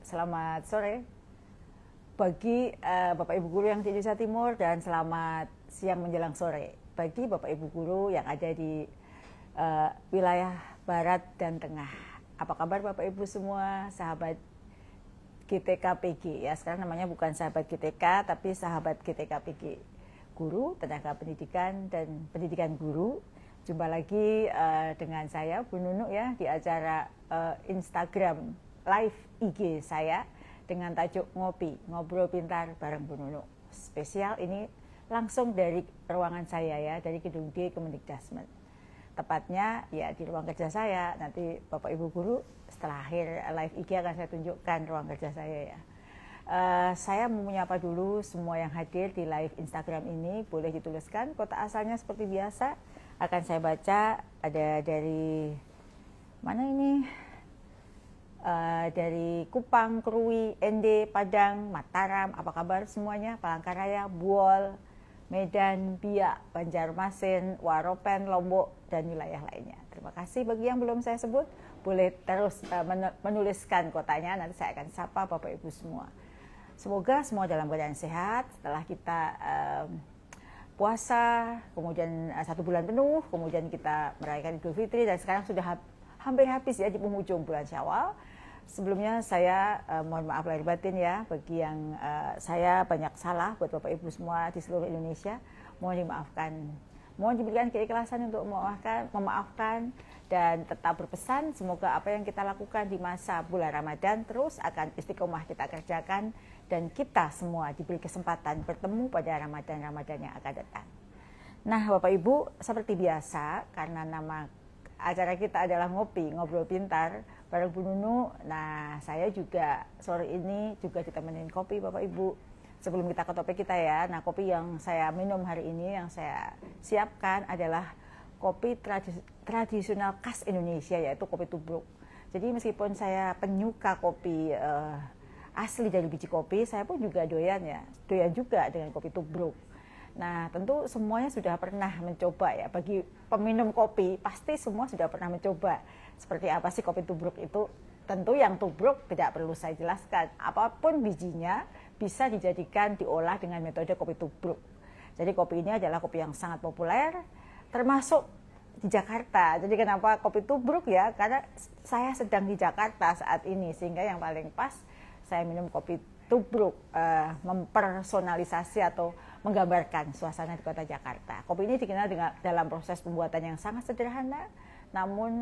Selamat sore bagi Bapak Ibu Guru yang di Indonesia Timur dan selamat siang menjelang sore bagi Bapak Ibu Guru yang ada di wilayah Barat dan Tengah. Apa kabar Bapak Ibu semua, sahabat GTK PG ya, sekarang namanya bukan sahabat GTK tapi sahabat GTK PG, guru, tenaga pendidikan dan pendidikan guru. Jumpa lagi dengan saya Bu Nunu ya di acara Instagram live IG saya dengan tajuk Ngobrol Pintar bareng Bu Nunu. Spesial ini langsung dari ruangan saya ya, dari Gedung D Kemendikbudristek. Tepatnya ya di ruang kerja saya. Nanti Bapak Ibu Guru setelah akhir live IG akan saya tunjukkan ruang kerja saya ya. Saya mau menyapa dulu semua yang hadir di live Instagram ini. Boleh dituliskan kota asalnya seperti biasa. Akan saya baca, ada dari mana ini? Dari Kupang, Krui, ND, Padang, Mataram, apa kabar semuanya? Palangkaraya, Buol, Medan, Biak, Banjarmasin, Waropen, Lombok, dan wilayah lainnya. Terima kasih bagi yang belum saya sebut. Boleh terus menuliskan kotanya, nanti saya akan sapa Bapak Ibu semua. Semoga semua dalam keadaan sehat setelah kita puasa, kemudian 1 bulan penuh, kemudian kita merayakan Idul Fitri, dan sekarang sudah hampir habis ya di penghujung bulan Syawal. Sebelumnya saya mohon maaf lahir batin ya bagi yang saya banyak salah buat Bapak Ibu semua di seluruh Indonesia. Mohon dimaafkan. Mohon diberikan keikhlasan untuk memaafkan dan tetap berpesan semoga apa yang kita lakukan di masa bulan Ramadan terus akan istiqomah kita kerjakan dan kita semua diberi kesempatan bertemu pada Ramadan yang akan datang. Nah Bapak Ibu, seperti biasa karena nama acara kita adalah Ngobrol Pintar bareng Bu Nunu. Nah, saya juga sore ini juga ditemenin kopi Bapak Ibu. Sebelum kita ke topik kita ya, nah kopi yang saya minum hari ini, yang saya siapkan adalah kopi tradisional khas Indonesia, yaitu kopi tubruk. Jadi meskipun saya penyuka kopi asli dari biji kopi, saya pun juga doyan juga dengan kopi tubruk. Nah, tentu semuanya sudah pernah mencoba ya. Bagi peminum kopi, pasti semua sudah pernah mencoba. Seperti apa sih kopi tubruk itu? Tentu yang tubruk tidak perlu saya jelaskan. Apapun bijinya bisa dijadikan diolah dengan metode kopi tubruk. Jadi kopi ini adalah kopi yang sangat populer, termasuk di Jakarta. Jadi kenapa kopi tubruk ya? Karena saya sedang di Jakarta saat ini, sehingga yang paling pas saya minum kopi tubruk, mempersonalisasi atau menggambarkan suasana di kota Jakarta. Kopi ini dikenal dalam proses pembuatan yang sangat sederhana, namun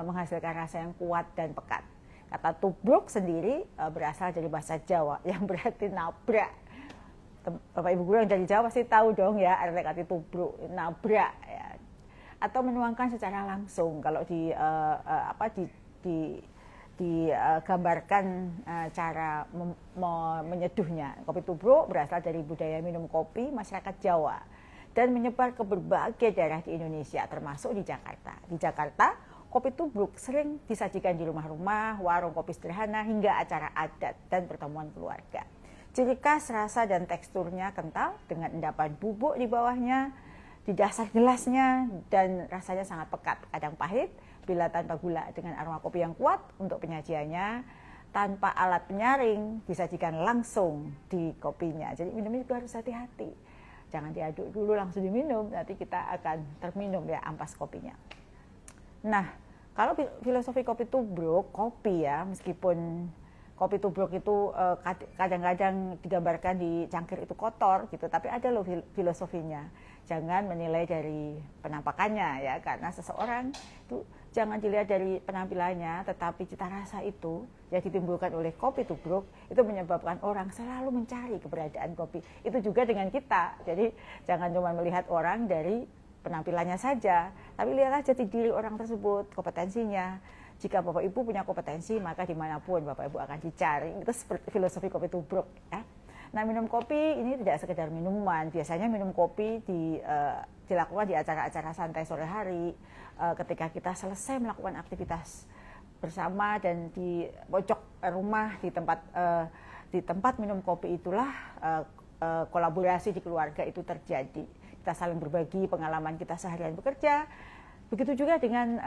menghasilkan rasa yang kuat dan pekat. Kata tubruk sendiri berasal dari bahasa Jawa yang berarti nabrak. Bapak Ibu Guru yang dari Jawa pasti tahu dong ya arti kata tubruk, nabrak ya. Atau menuangkan secara langsung kalau digambarkan cara menyeduhnya. Kopi tubruk berasal dari budaya minum kopi masyarakat Jawa dan menyebar ke berbagai daerah di Indonesia, termasuk di Jakarta. Di Jakarta, kopi tubruk sering disajikan di rumah-rumah, warung kopi sederhana, hingga acara adat dan pertemuan keluarga. Ciri khas rasa dan teksturnya kental dengan endapan bubuk di bawahnya, di dasar gelasnya, dan rasanya sangat pekat, kadang pahit, bila tanpa gula, dengan aroma kopi yang kuat untuk penyajiannya, tanpa alat penyaring, disajikan langsung di kopinya. Jadi minumnya itu harus hati-hati. Jangan diaduk dulu langsung diminum, nanti kita akan terminum ya ampas kopinya. Nah, kalau filosofi kopi tubruk, kopi ya, meskipun kopi tubruk itu kadang-kadang digambarkan di cangkir itu kotor gitu, tapi ada loh filosofinya. Jangan menilai dari penampakannya ya, karena seseorang itu jangan dilihat dari penampilannya, tetapi cita rasa itu yang ditimbulkan oleh kopi tubruk itu menyebabkan orang selalu mencari keberadaan kopi. Itu juga dengan kita. Jadi jangan cuma melihat orang dari penampilannya saja, tapi lihat aja di diri orang tersebut, kompetensinya. Jika Bapak Ibu punya kompetensi, maka dimanapun Bapak Ibu akan dicari. Itu seperti filosofi kopi tubruk ya. Nah, minum kopi ini tidak sekedar minuman. Biasanya minum kopi dilakukan di acara-acara santai sore hari, ketika kita selesai melakukan aktivitas bersama, dan di pojok rumah, di tempat minum kopi itulah kolaborasi di keluarga itu terjadi. Kita saling berbagi pengalaman kita seharian bekerja. Begitu juga dengan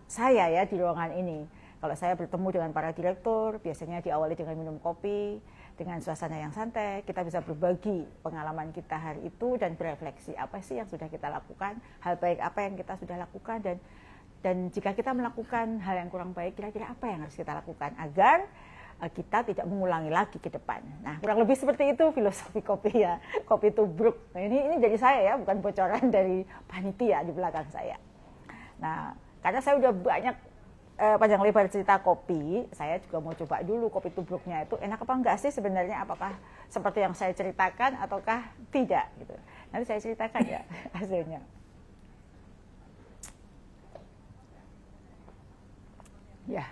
saya ya di ruangan ini. Kalau saya bertemu dengan para direktur, biasanya diawali dengan minum kopi, dengan suasana yang santai, kita bisa berbagi pengalaman kita hari itu dan berefleksi apa sih yang sudah kita lakukan, hal baik apa yang kita sudah lakukan, dan jika kita melakukan hal yang kurang baik, kira-kira apa yang harus kita lakukan agar kita tidak mengulangi lagi ke depan. Nah, kurang lebih seperti itu filosofi kopi ya, kopi tubruk. Nah, ini dari saya ya, bukan bocoran dari panitia di belakang saya. Nah, karena saya udah banyak panjang lebar cerita kopi, saya juga mau coba dulu kopi tubruknya itu enak apa enggak sih sebenarnya, apakah seperti yang saya ceritakan ataukah tidak gitu. Nanti saya ceritakan ya hasilnya. Ya,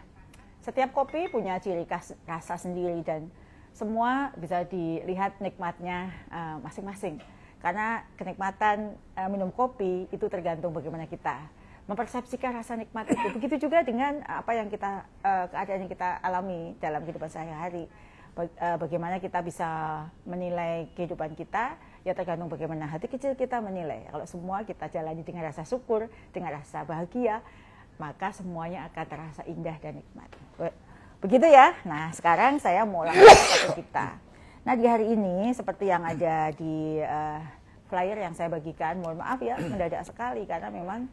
setiap kopi punya ciri khas rasa sendiri dan semua bisa dilihat nikmatnya masing-masing. Karena kenikmatan minum kopi itu tergantung bagaimana kita mempersepsikan rasa nikmat itu. Begitu juga dengan apa yang kita keadaan yang kita alami dalam kehidupan sehari-hari. Bagaimana kita bisa menilai kehidupan kita, ya tergantung bagaimana hati kecil kita menilai. Kalau semua kita jalani dengan rasa syukur, dengan rasa bahagia, maka semuanya akan terasa indah dan nikmat. Begitu ya. Nah, sekarang saya mau langsung ke topik kita. Nah, di hari ini seperti yang ada di flyer yang saya bagikan, mohon maaf ya mendadak sekali karena memang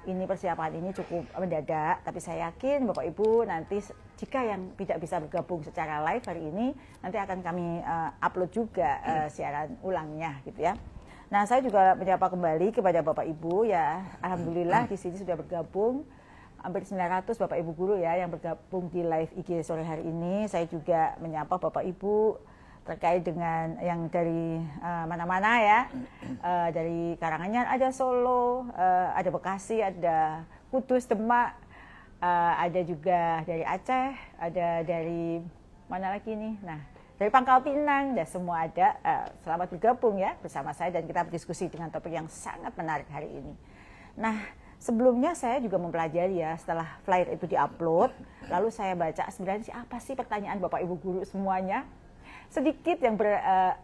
ini persiapan ini cukup mendadak, tapi saya yakin Bapak Ibu nanti jika yang tidak bisa bergabung secara live hari ini, nanti akan kami upload juga siaran ulangnya gitu ya. Nah, saya juga menyapa kembali kepada Bapak Ibu ya. Alhamdulillah di sini sudah bergabung hampir 900 Bapak Ibu guru ya yang bergabung di live IG sore hari ini. Saya juga menyapa Bapak Ibu terkait dengan yang dari mana-mana ya, dari Karanganyar ada Solo, ada Bekasi, ada Kudus, Demak, ada juga dari Aceh, ada dari mana lagi nih, nah dari Pangkal Pinang, dan semua ada. Selamat bergabung ya bersama saya dan kita berdiskusi dengan topik yang sangat menarik hari ini. Nah, sebelumnya saya juga mempelajari ya, setelah flyer itu diupload, lalu saya baca sebenarnya apa sih pertanyaan Bapak Ibu guru semuanya. Sedikit yang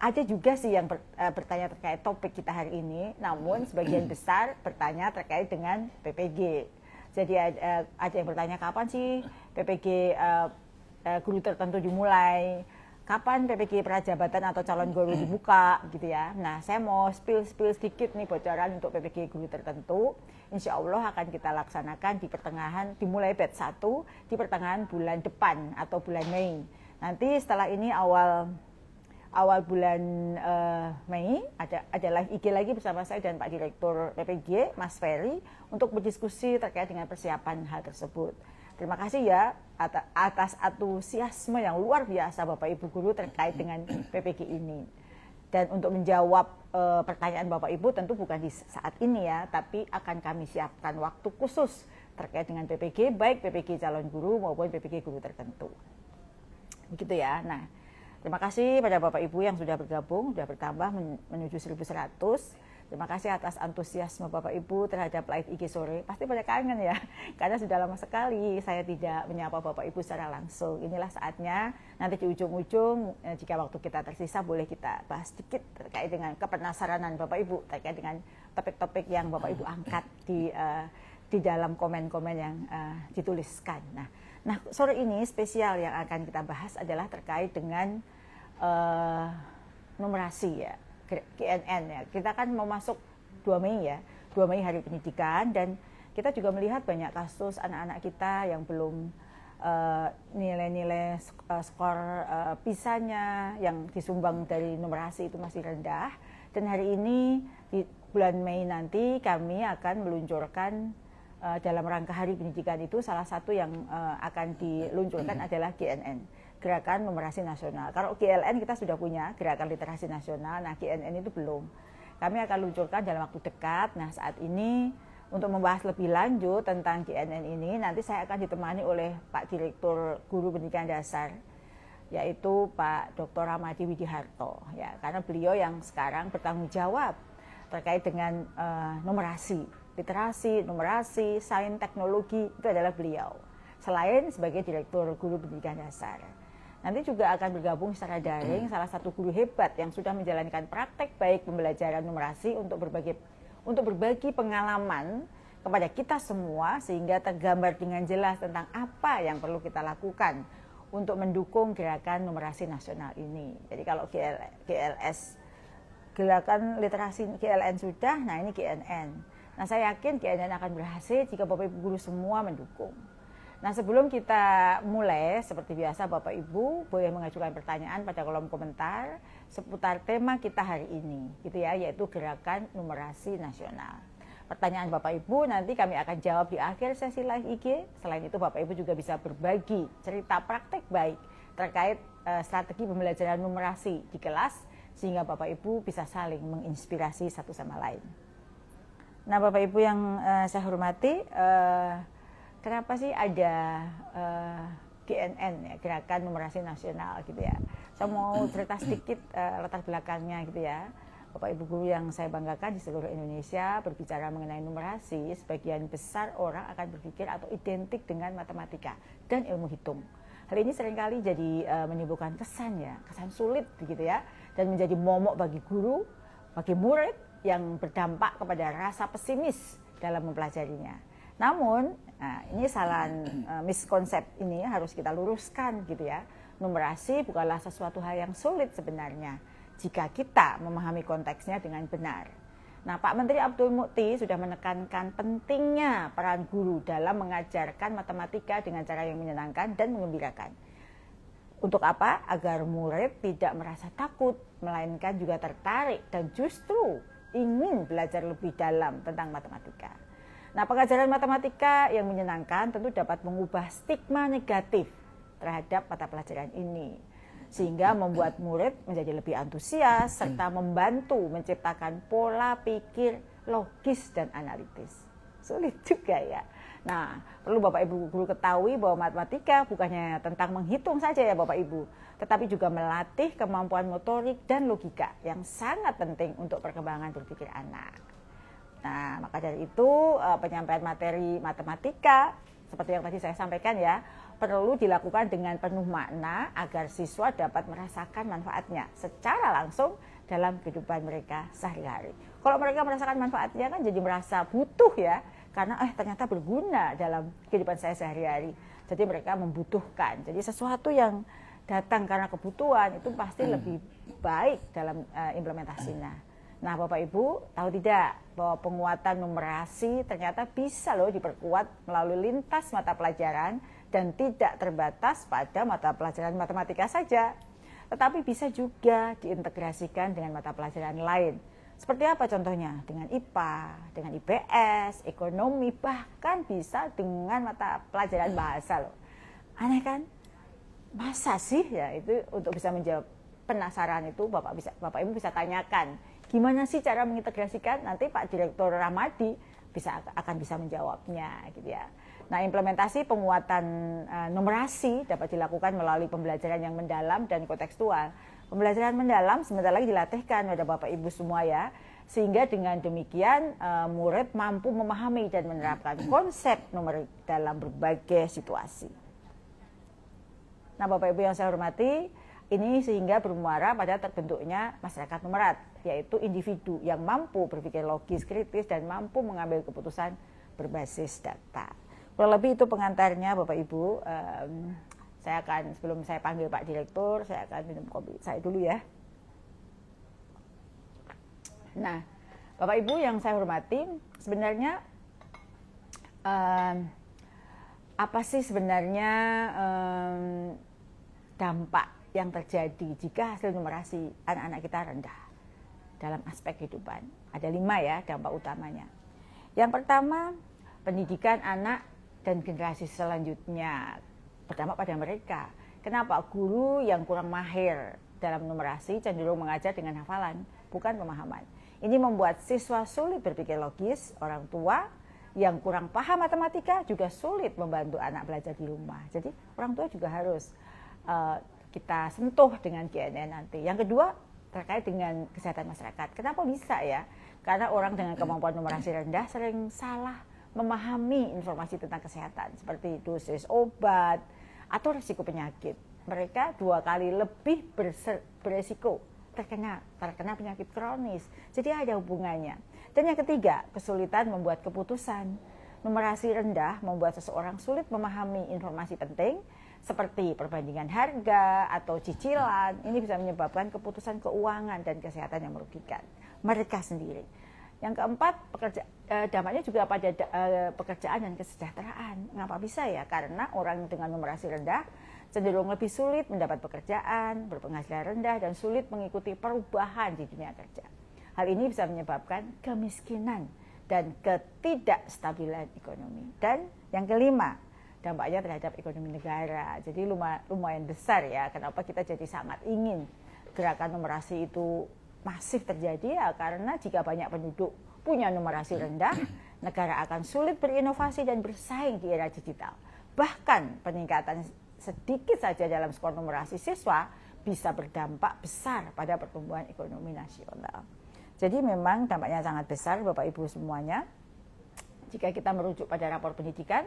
ada juga sih yang bertanya terkait topik kita hari ini, namun sebagian besar bertanya terkait dengan PPG. Jadi ada yang bertanya kapan sih PPG guru tertentu dimulai, kapan PPG prajabatan atau calon guru dibuka gitu ya. Nah, saya mau spill sedikit nih bocoran untuk PPG guru tertentu. Insya Allah akan kita laksanakan di pertengahan, dimulai batch 1 di pertengahan bulan depan atau bulan Mei. Nanti setelah ini awal bulan Mei ada live IG lagi bersama saya dan Pak Direktur PPG Mas Ferry untuk berdiskusi terkait dengan persiapan hal tersebut. Terima kasih ya atas antusiasme yang luar biasa Bapak Ibu guru terkait dengan PPG ini. Dan untuk menjawab pertanyaan Bapak Ibu tentu bukan di saat ini ya, tapi akan kami siapkan waktu khusus terkait dengan PPG, baik PPG calon guru maupun PPG guru tertentu. Begitu ya. Nah, terima kasih pada Bapak Ibu yang sudah bergabung, sudah bertambah menuju 1.100. Terima kasih atas antusiasme Bapak Ibu terhadap live IG sore. Pasti pada kangen ya, karena sudah lama sekali saya tidak menyapa Bapak Ibu secara langsung. Inilah saatnya, nanti di ujung-ujung jika waktu kita tersisa boleh kita bahas sedikit terkait dengan kepenasaranan Bapak Ibu, terkait dengan topik-topik yang Bapak Ibu angkat di dalam komen-komen yang dituliskan. Nah, sore ini spesial yang akan kita bahas adalah terkait dengan numerasi ya, GNN ya. Kita kan mau masuk 2 Mei ya, 2 Mei Hari Pendidikan, dan kita juga melihat banyak kasus anak-anak kita yang belum nilai-nilai skor PISA-nya yang disumbang dari numerasi itu masih rendah. Dan hari ini di bulan Mei nanti kami akan meluncurkan dalam rangka Hari Pendidikan itu salah satu yang akan diluncurkan adalah GNN, Gerakan Numerasi Nasional. Kalau GLN kita sudah punya, Gerakan Literasi Nasional, nah GNN itu belum. Kami akan luncurkan dalam waktu dekat. Nah, saat ini untuk membahas lebih lanjut tentang GNN ini, nanti saya akan ditemani oleh Pak Direktur Guru Pendidikan Dasar, yaitu Pak Dr. Ramadi Widiharto, ya, karena beliau yang sekarang bertanggung jawab terkait dengan numerasi. Literasi, numerasi, sains, teknologi, itu adalah beliau. Selain sebagai Direktur Guru Pendidikan Dasar. Nanti juga akan bergabung secara daring salah satu guru hebat yang sudah menjalankan praktek baik pembelajaran numerasi untuk berbagi pengalaman kepada kita semua sehingga tergambar dengan jelas tentang apa yang perlu kita lakukan untuk mendukung gerakan numerasi nasional ini. Jadi kalau GLS, gerakan literasi GLN sudah, nah ini GNN. Nah saya yakin GNN akan berhasil jika Bapak Ibu guru semua mendukung. Nah sebelum kita mulai, seperti biasa Bapak Ibu boleh mengajukan pertanyaan pada kolom komentar seputar tema kita hari ini, gitu ya, yaitu gerakan numerasi nasional. Pertanyaan Bapak Ibu nanti kami akan jawab di akhir sesi live IG. Selain itu Bapak Ibu juga bisa berbagi cerita praktek baik terkait strategi pembelajaran numerasi di kelas, sehingga Bapak Ibu bisa saling menginspirasi satu sama lain. Nah Bapak Ibu yang saya hormati, kenapa sih ada GNN ya, Gerakan Numerasi Nasional gitu ya. Saya mau cerita sedikit latar belakangnya gitu ya. Bapak Ibu guru yang saya banggakan di seluruh Indonesia, berbicara mengenai numerasi, sebagian besar orang akan berpikir atau identik dengan matematika dan ilmu hitung. Hal ini seringkali jadi menimbulkan kesan sulit begitu ya, dan menjadi momok bagi guru, bagi murid yang berdampak kepada rasa pesimis dalam mempelajarinya. Namun, ini salah miskonsep ini harus kita luruskan gitu ya. Numerasi bukanlah sesuatu hal yang sulit sebenarnya jika kita memahami konteksnya dengan benar. Nah, Pak Menteri Abdul Mukti sudah menekankan pentingnya peran guru dalam mengajarkan matematika dengan cara yang menyenangkan dan menggembirakan. Untuk apa? Agar murid tidak merasa takut, melainkan juga tertarik dan justru ingin belajar lebih dalam tentang matematika. Nah, pengajaran matematika yang menyenangkan tentu dapat mengubah stigma negatif terhadap mata pelajaran ini, sehingga membuat murid menjadi lebih antusias serta membantu menciptakan pola pikir logis dan analitis. Sulit juga ya. Nah, perlu Bapak Ibu guru ketahui bahwa matematika bukannya tentang menghitung saja ya Bapak Ibu, tetapi juga melatih kemampuan motorik dan logika yang sangat penting untuk perkembangan berpikir anak. Nah, maka dari itu penyampaian materi matematika seperti yang tadi saya sampaikan ya, perlu dilakukan dengan penuh makna agar siswa dapat merasakan manfaatnya secara langsung dalam kehidupan mereka sehari-hari. Kalau mereka merasakan manfaatnya kan jadi merasa butuh ya, karena ternyata berguna dalam kehidupan saya sehari-hari. Jadi mereka membutuhkan. Jadi sesuatu yang datang karena kebutuhan itu pasti lebih baik dalam implementasinya. Nah Bapak Ibu tahu tidak bahwa penguatan numerasi ternyata bisa loh diperkuat melalui lintas mata pelajaran dan tidak terbatas pada mata pelajaran matematika saja, tetapi bisa juga diintegrasikan dengan mata pelajaran lain. Seperti apa contohnya? Dengan IPA, dengan IPS, ekonomi, bahkan bisa dengan mata pelajaran bahasa loh. Aneh kan? Masa sih ya? Itu untuk bisa menjawab penasaran itu Bapak Ibu bisa tanyakan. Gimana sih cara mengintegrasikan? Nanti Pak Direktur Ramadi akan bisa menjawabnya gitu ya. Nah, implementasi penguatan numerasi dapat dilakukan melalui pembelajaran yang mendalam dan kontekstual. Pembelajaran mendalam sebentar lagi dilatihkan pada Bapak Ibu semua ya, sehingga dengan demikian murid mampu memahami dan menerapkan konsep numerik dalam berbagai situasi. Nah, Bapak Ibu yang saya hormati, ini sehingga bermuara pada terbentuknya masyarakat numerat, yaitu individu yang mampu berpikir logis, kritis, dan mampu mengambil keputusan berbasis data. Kurang lebih itu pengantarnya Bapak Ibu. Saya akan, sebelum saya panggil Pak Direktur, saya akan minum kopi saya dulu ya. Nah, Bapak Ibu yang saya hormati, sebenarnya apa sih sebenarnya dampak yang terjadi jika hasil numerasi anak-anak kita rendah dalam aspek kehidupan? Ada 5 ya dampak utamanya. Yang pertama, pendidikan anak dan generasi selanjutnya berdampak pada mereka. Kenapa? Guru yang kurang mahir dalam numerasi cenderung mengajar dengan hafalan, bukan pemahaman. Ini membuat siswa sulit berpikir logis, orang tua yang kurang paham matematika juga sulit membantu anak belajar di rumah. Jadi orang tua juga harus kita sentuh dengan GNN nanti. Yang kedua, terkait dengan kesehatan masyarakat. Kenapa bisa ya? Karena orang dengan kemampuan numerasi rendah sering salah memahami informasi tentang kesehatan, seperti dosis obat atau risiko penyakit. Mereka 2 kali lebih beresiko terkena penyakit kronis. Jadi ada hubungannya. Dan yang ketiga, kesulitan membuat keputusan. numerasi rendah membuat seseorang sulit memahami informasi penting seperti perbandingan harga atau cicilan. Ini bisa menyebabkan keputusan keuangan dan kesehatan yang merugikan mereka sendiri. Yang keempat, dampaknya juga pada pekerjaan dan kesejahteraan. Mengapa bisa ya? Karena orang dengan numerasi rendah cenderung lebih sulit mendapat pekerjaan, berpenghasilan rendah, dan sulit mengikuti perubahan di dunia kerja. Hal ini bisa menyebabkan kemiskinan dan ketidakstabilan ekonomi. Dan yang kelima, dampaknya terhadap ekonomi negara. Jadi lumayan besar ya. Kenapa kita jadi sangat ingin gerakan numerasi itu masif terjadi ya? Karena jika banyak penduduk punya numerasi rendah, negara akan sulit berinovasi dan bersaing di era digital. Bahkan peningkatan sedikit saja dalam skor numerasi siswa bisa berdampak besar pada pertumbuhan ekonomi nasional. Jadi memang dampaknya sangat besar Bapak Ibu semuanya. Jika kita merujuk pada rapor pendidikan,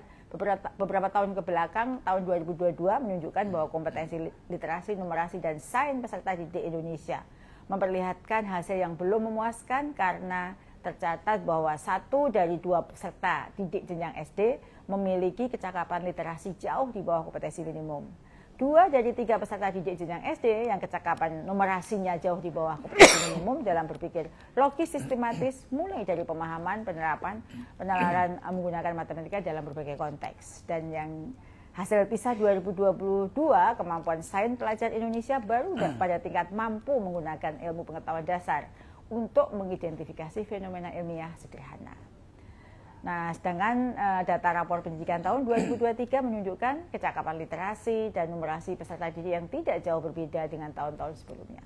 beberapa tahun ke belakang, tahun 2022 menunjukkan bahwa kompetensi literasi, numerasi, dan sains peserta didik Indonesia memperlihatkan hasil yang belum memuaskan karena tercatat bahwa 1 dari 2 peserta didik jenjang SD memiliki kecakapan literasi jauh di bawah kompetensi minimum. 2 dari 3 peserta didik jenjang SD yang kecakapan numerasinya jauh di bawah kompetensi minimum dalam berpikir logis sistematis, mulai dari pemahaman, penerapan, penalaran menggunakan matematika dalam berbagai konteks. Dan yang hasil PISA 2022, kemampuan sains pelajar Indonesia baru pada tingkat mampu menggunakan ilmu pengetahuan dasar untuk mengidentifikasi fenomena ilmiah sederhana. Nah, sedangkan data rapor pendidikan tahun 2023 menunjukkan kecakapan literasi dan numerasi peserta didik yang tidak jauh berbeda dengan tahun-tahun sebelumnya.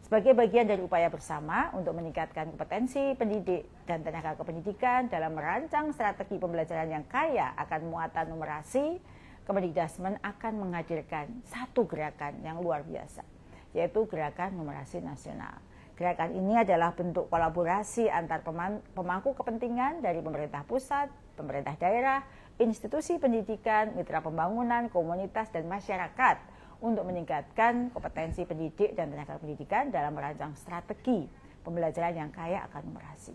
Sebagai bagian dari upaya bersama untuk meningkatkan kompetensi pendidik dan tenaga kependidikan dalam merancang strategi pembelajaran yang kaya akan muatan numerasi, Kemendikbudrismen akan menghadirkan satu gerakan yang luar biasa, yaitu Gerakan Numerasi Nasional. Gerakan ini adalah bentuk kolaborasi antar pemangku kepentingan dari pemerintah pusat, pemerintah daerah, institusi pendidikan, mitra pembangunan, komunitas, dan masyarakat untuk meningkatkan kompetensi pendidik dan tenaga pendidikan dalam merancang strategi pembelajaran yang kaya akan numerasi.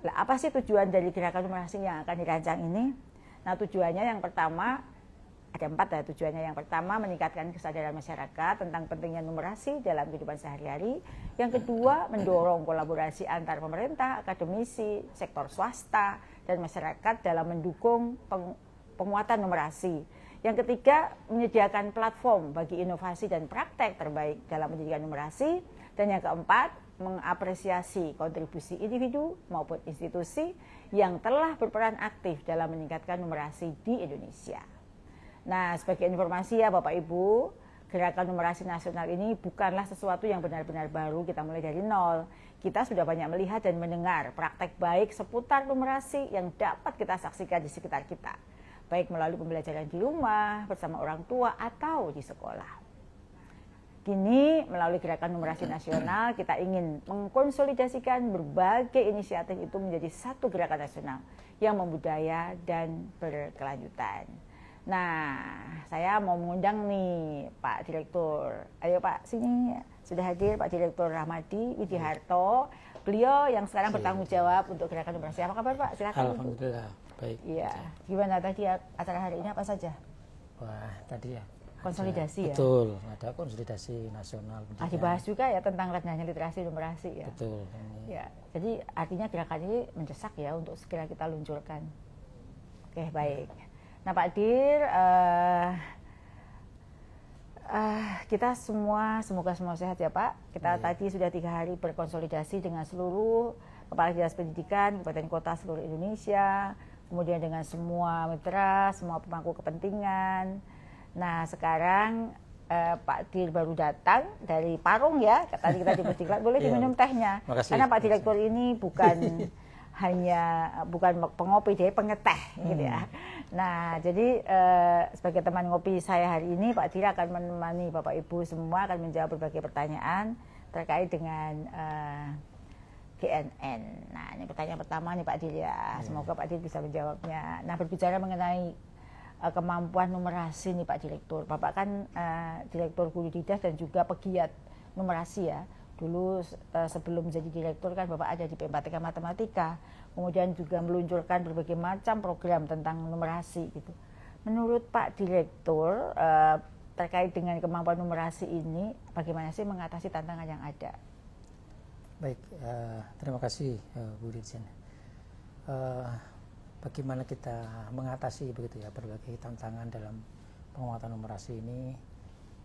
Nah, apa sih tujuan dari gerakan numerasi yang akan dirancang ini? Nah, tujuannya yang pertama, ada 4 ya tujuannya. Yang pertama, meningkatkan kesadaran masyarakat tentang pentingnya numerasi dalam kehidupan sehari-hari. Yang kedua, mendorong kolaborasi antar pemerintah, akademisi, sektor swasta, dan masyarakat dalam mendukung penguatan numerasi. Yang ketiga, menyediakan platform bagi inovasi dan praktek terbaik dalam pendidikan numerasi. Dan yang keempat, mengapresiasi kontribusi individu maupun institusi yang telah berperan aktif dalam meningkatkan numerasi di Indonesia. Nah, sebagai informasi ya Bapak Ibu, Gerakan Numerasi Nasional ini bukanlah sesuatu yang benar-benar baru kita mulai dari nol. Kita sudah banyak melihat dan mendengar praktek baik seputar numerasi yang dapat kita saksikan di sekitar kita, baik melalui pembelajaran di rumah, bersama orang tua, atau di sekolah. Kini, melalui Gerakan Numerasi Nasional, kita ingin mengkonsolidasikan berbagai inisiatif itu menjadi satu gerakan nasional yang membudaya dan berkelanjutan. Nah, saya mau mengundang nih Pak Direktur. Ayo Pak, sini sudah hadir Pak Direktur Rahmadi Widiharto. Beliau yang sekarang bertanggung jawab untuk Gerakan Numerasi. Apa kabar Pak? Silakan. Alhamdulillah, baik. Iya. Gimana tadi acara hari ini apa saja? Wah, tadi ya. Konsolidasi ya? Betul, ada konsolidasi nasional. Dibahas juga ya tentang rendahnya literasi numerasi ya? Betul. Ya, jadi artinya gerakan ini mendesak ya untuk segera kita luncurkan. Oke, baik. Nah Pak Dir, kita semua semoga semua sehat ya Pak. Kita tadi sudah 3 hari berkonsolidasi dengan seluruh kepala dinas pendidikan kabupaten kota seluruh Indonesia, kemudian dengan semua mitra, semua pemangku kepentingan. Nah sekarang Pak Dir baru datang dari Parung ya, tadi kita di Berdiklat, boleh diminum tehnya. Makasih. Karena Pak Direktur ini bukan bukan pengopi, dia pengeteh gitu ya. Nah, jadi sebagai teman ngopi saya hari ini, Pak Dir akan menemani Bapak Ibu semua akan menjawab berbagai pertanyaan terkait dengan GNN. Nah, ini pertanyaan pertama nih Pak Dir ya. Semoga Pak Dir bisa menjawabnya. Nah, berbicara mengenai kemampuan numerasi nih Pak Direktur. Bapak kan Direktur Hulu Didas dan juga pegiat numerasi ya. Dulu sebelum menjadi direktur kan Bapak ada di P4TK Matematika, kemudian juga meluncurkan berbagai macam program tentang numerasi gitu. Menurut Pak Direktur, terkait dengan kemampuan numerasi ini, bagaimana sih mengatasi tantangan yang ada? Baik, terima kasih Bu Dirjen. Bagaimana kita mengatasi begitu ya berbagai tantangan dalam penguatan numerasi ini?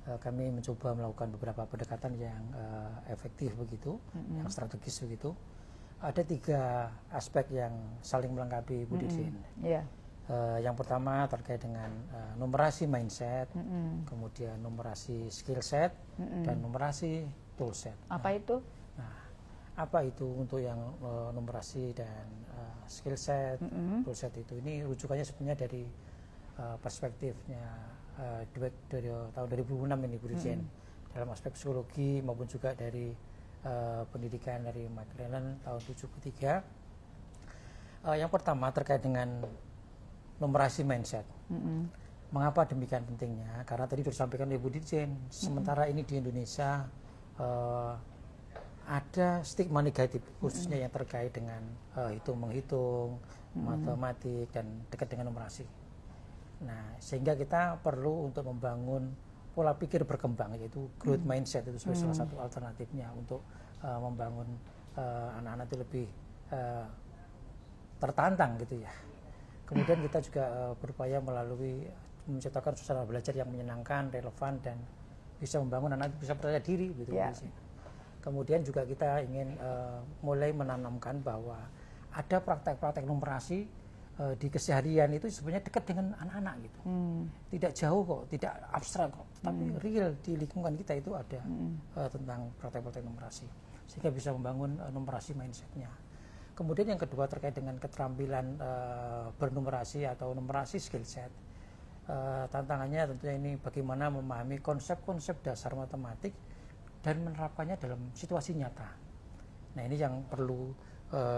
Kami mencoba melakukan beberapa pendekatan yang efektif begitu, yang strategis begitu. Ada 3 aspek yang saling melengkapi Bu Dirjen. Yeah. Yang pertama terkait dengan numerasi mindset, kemudian numerasi skill set, dan numerasi tool set. Apa itu? Nah, apa itu untuk yang numerasi dan skill set, tool set itu? Ini rujukannya sebenarnya dari perspektifnya dari tahun 2006 ini Bu Dirjen, dalam aspek psikologi maupun juga dari pendidikan dari McLennan tahun 73. Yang pertama terkait dengan numerasi mindset. Mengapa demikian pentingnya? Karena tadi sudah disampaikan oleh Bu Dirjen, sementara ini di Indonesia ada stigma negatif khususnya yang terkait dengan hitung-menghitung, matematik, dan dekat dengan numerasi. Nah, sehingga kita perlu untuk membangun pola pikir berkembang, yaitu growth mindset, itu sebagai salah satu alternatifnya untuk membangun anak-anak itu lebih tertantang gitu ya. Kemudian kita juga berupaya melalui menciptakan suasana belajar yang menyenangkan, relevan, dan bisa membangun anak itu bisa percaya diri gitu. Yeah. Kemudian juga kita ingin mulai menanamkan bahwa ada praktek-praktek numerasi di keseharian itu sebenarnya dekat dengan anak-anak gitu. Tidak jauh kok, tidak abstrak kok, tapi real di lingkungan kita itu ada tentang praktek-praktek numerasi, sehingga bisa membangun numerasi mindsetnya. Kemudian yang kedua terkait dengan keterampilan bernumerasi atau numerasi skill set. Tantangannya tentunya ini bagaimana memahami konsep-konsep dasar matematik dan menerapkannya dalam situasi nyata. Nah, ini yang perlu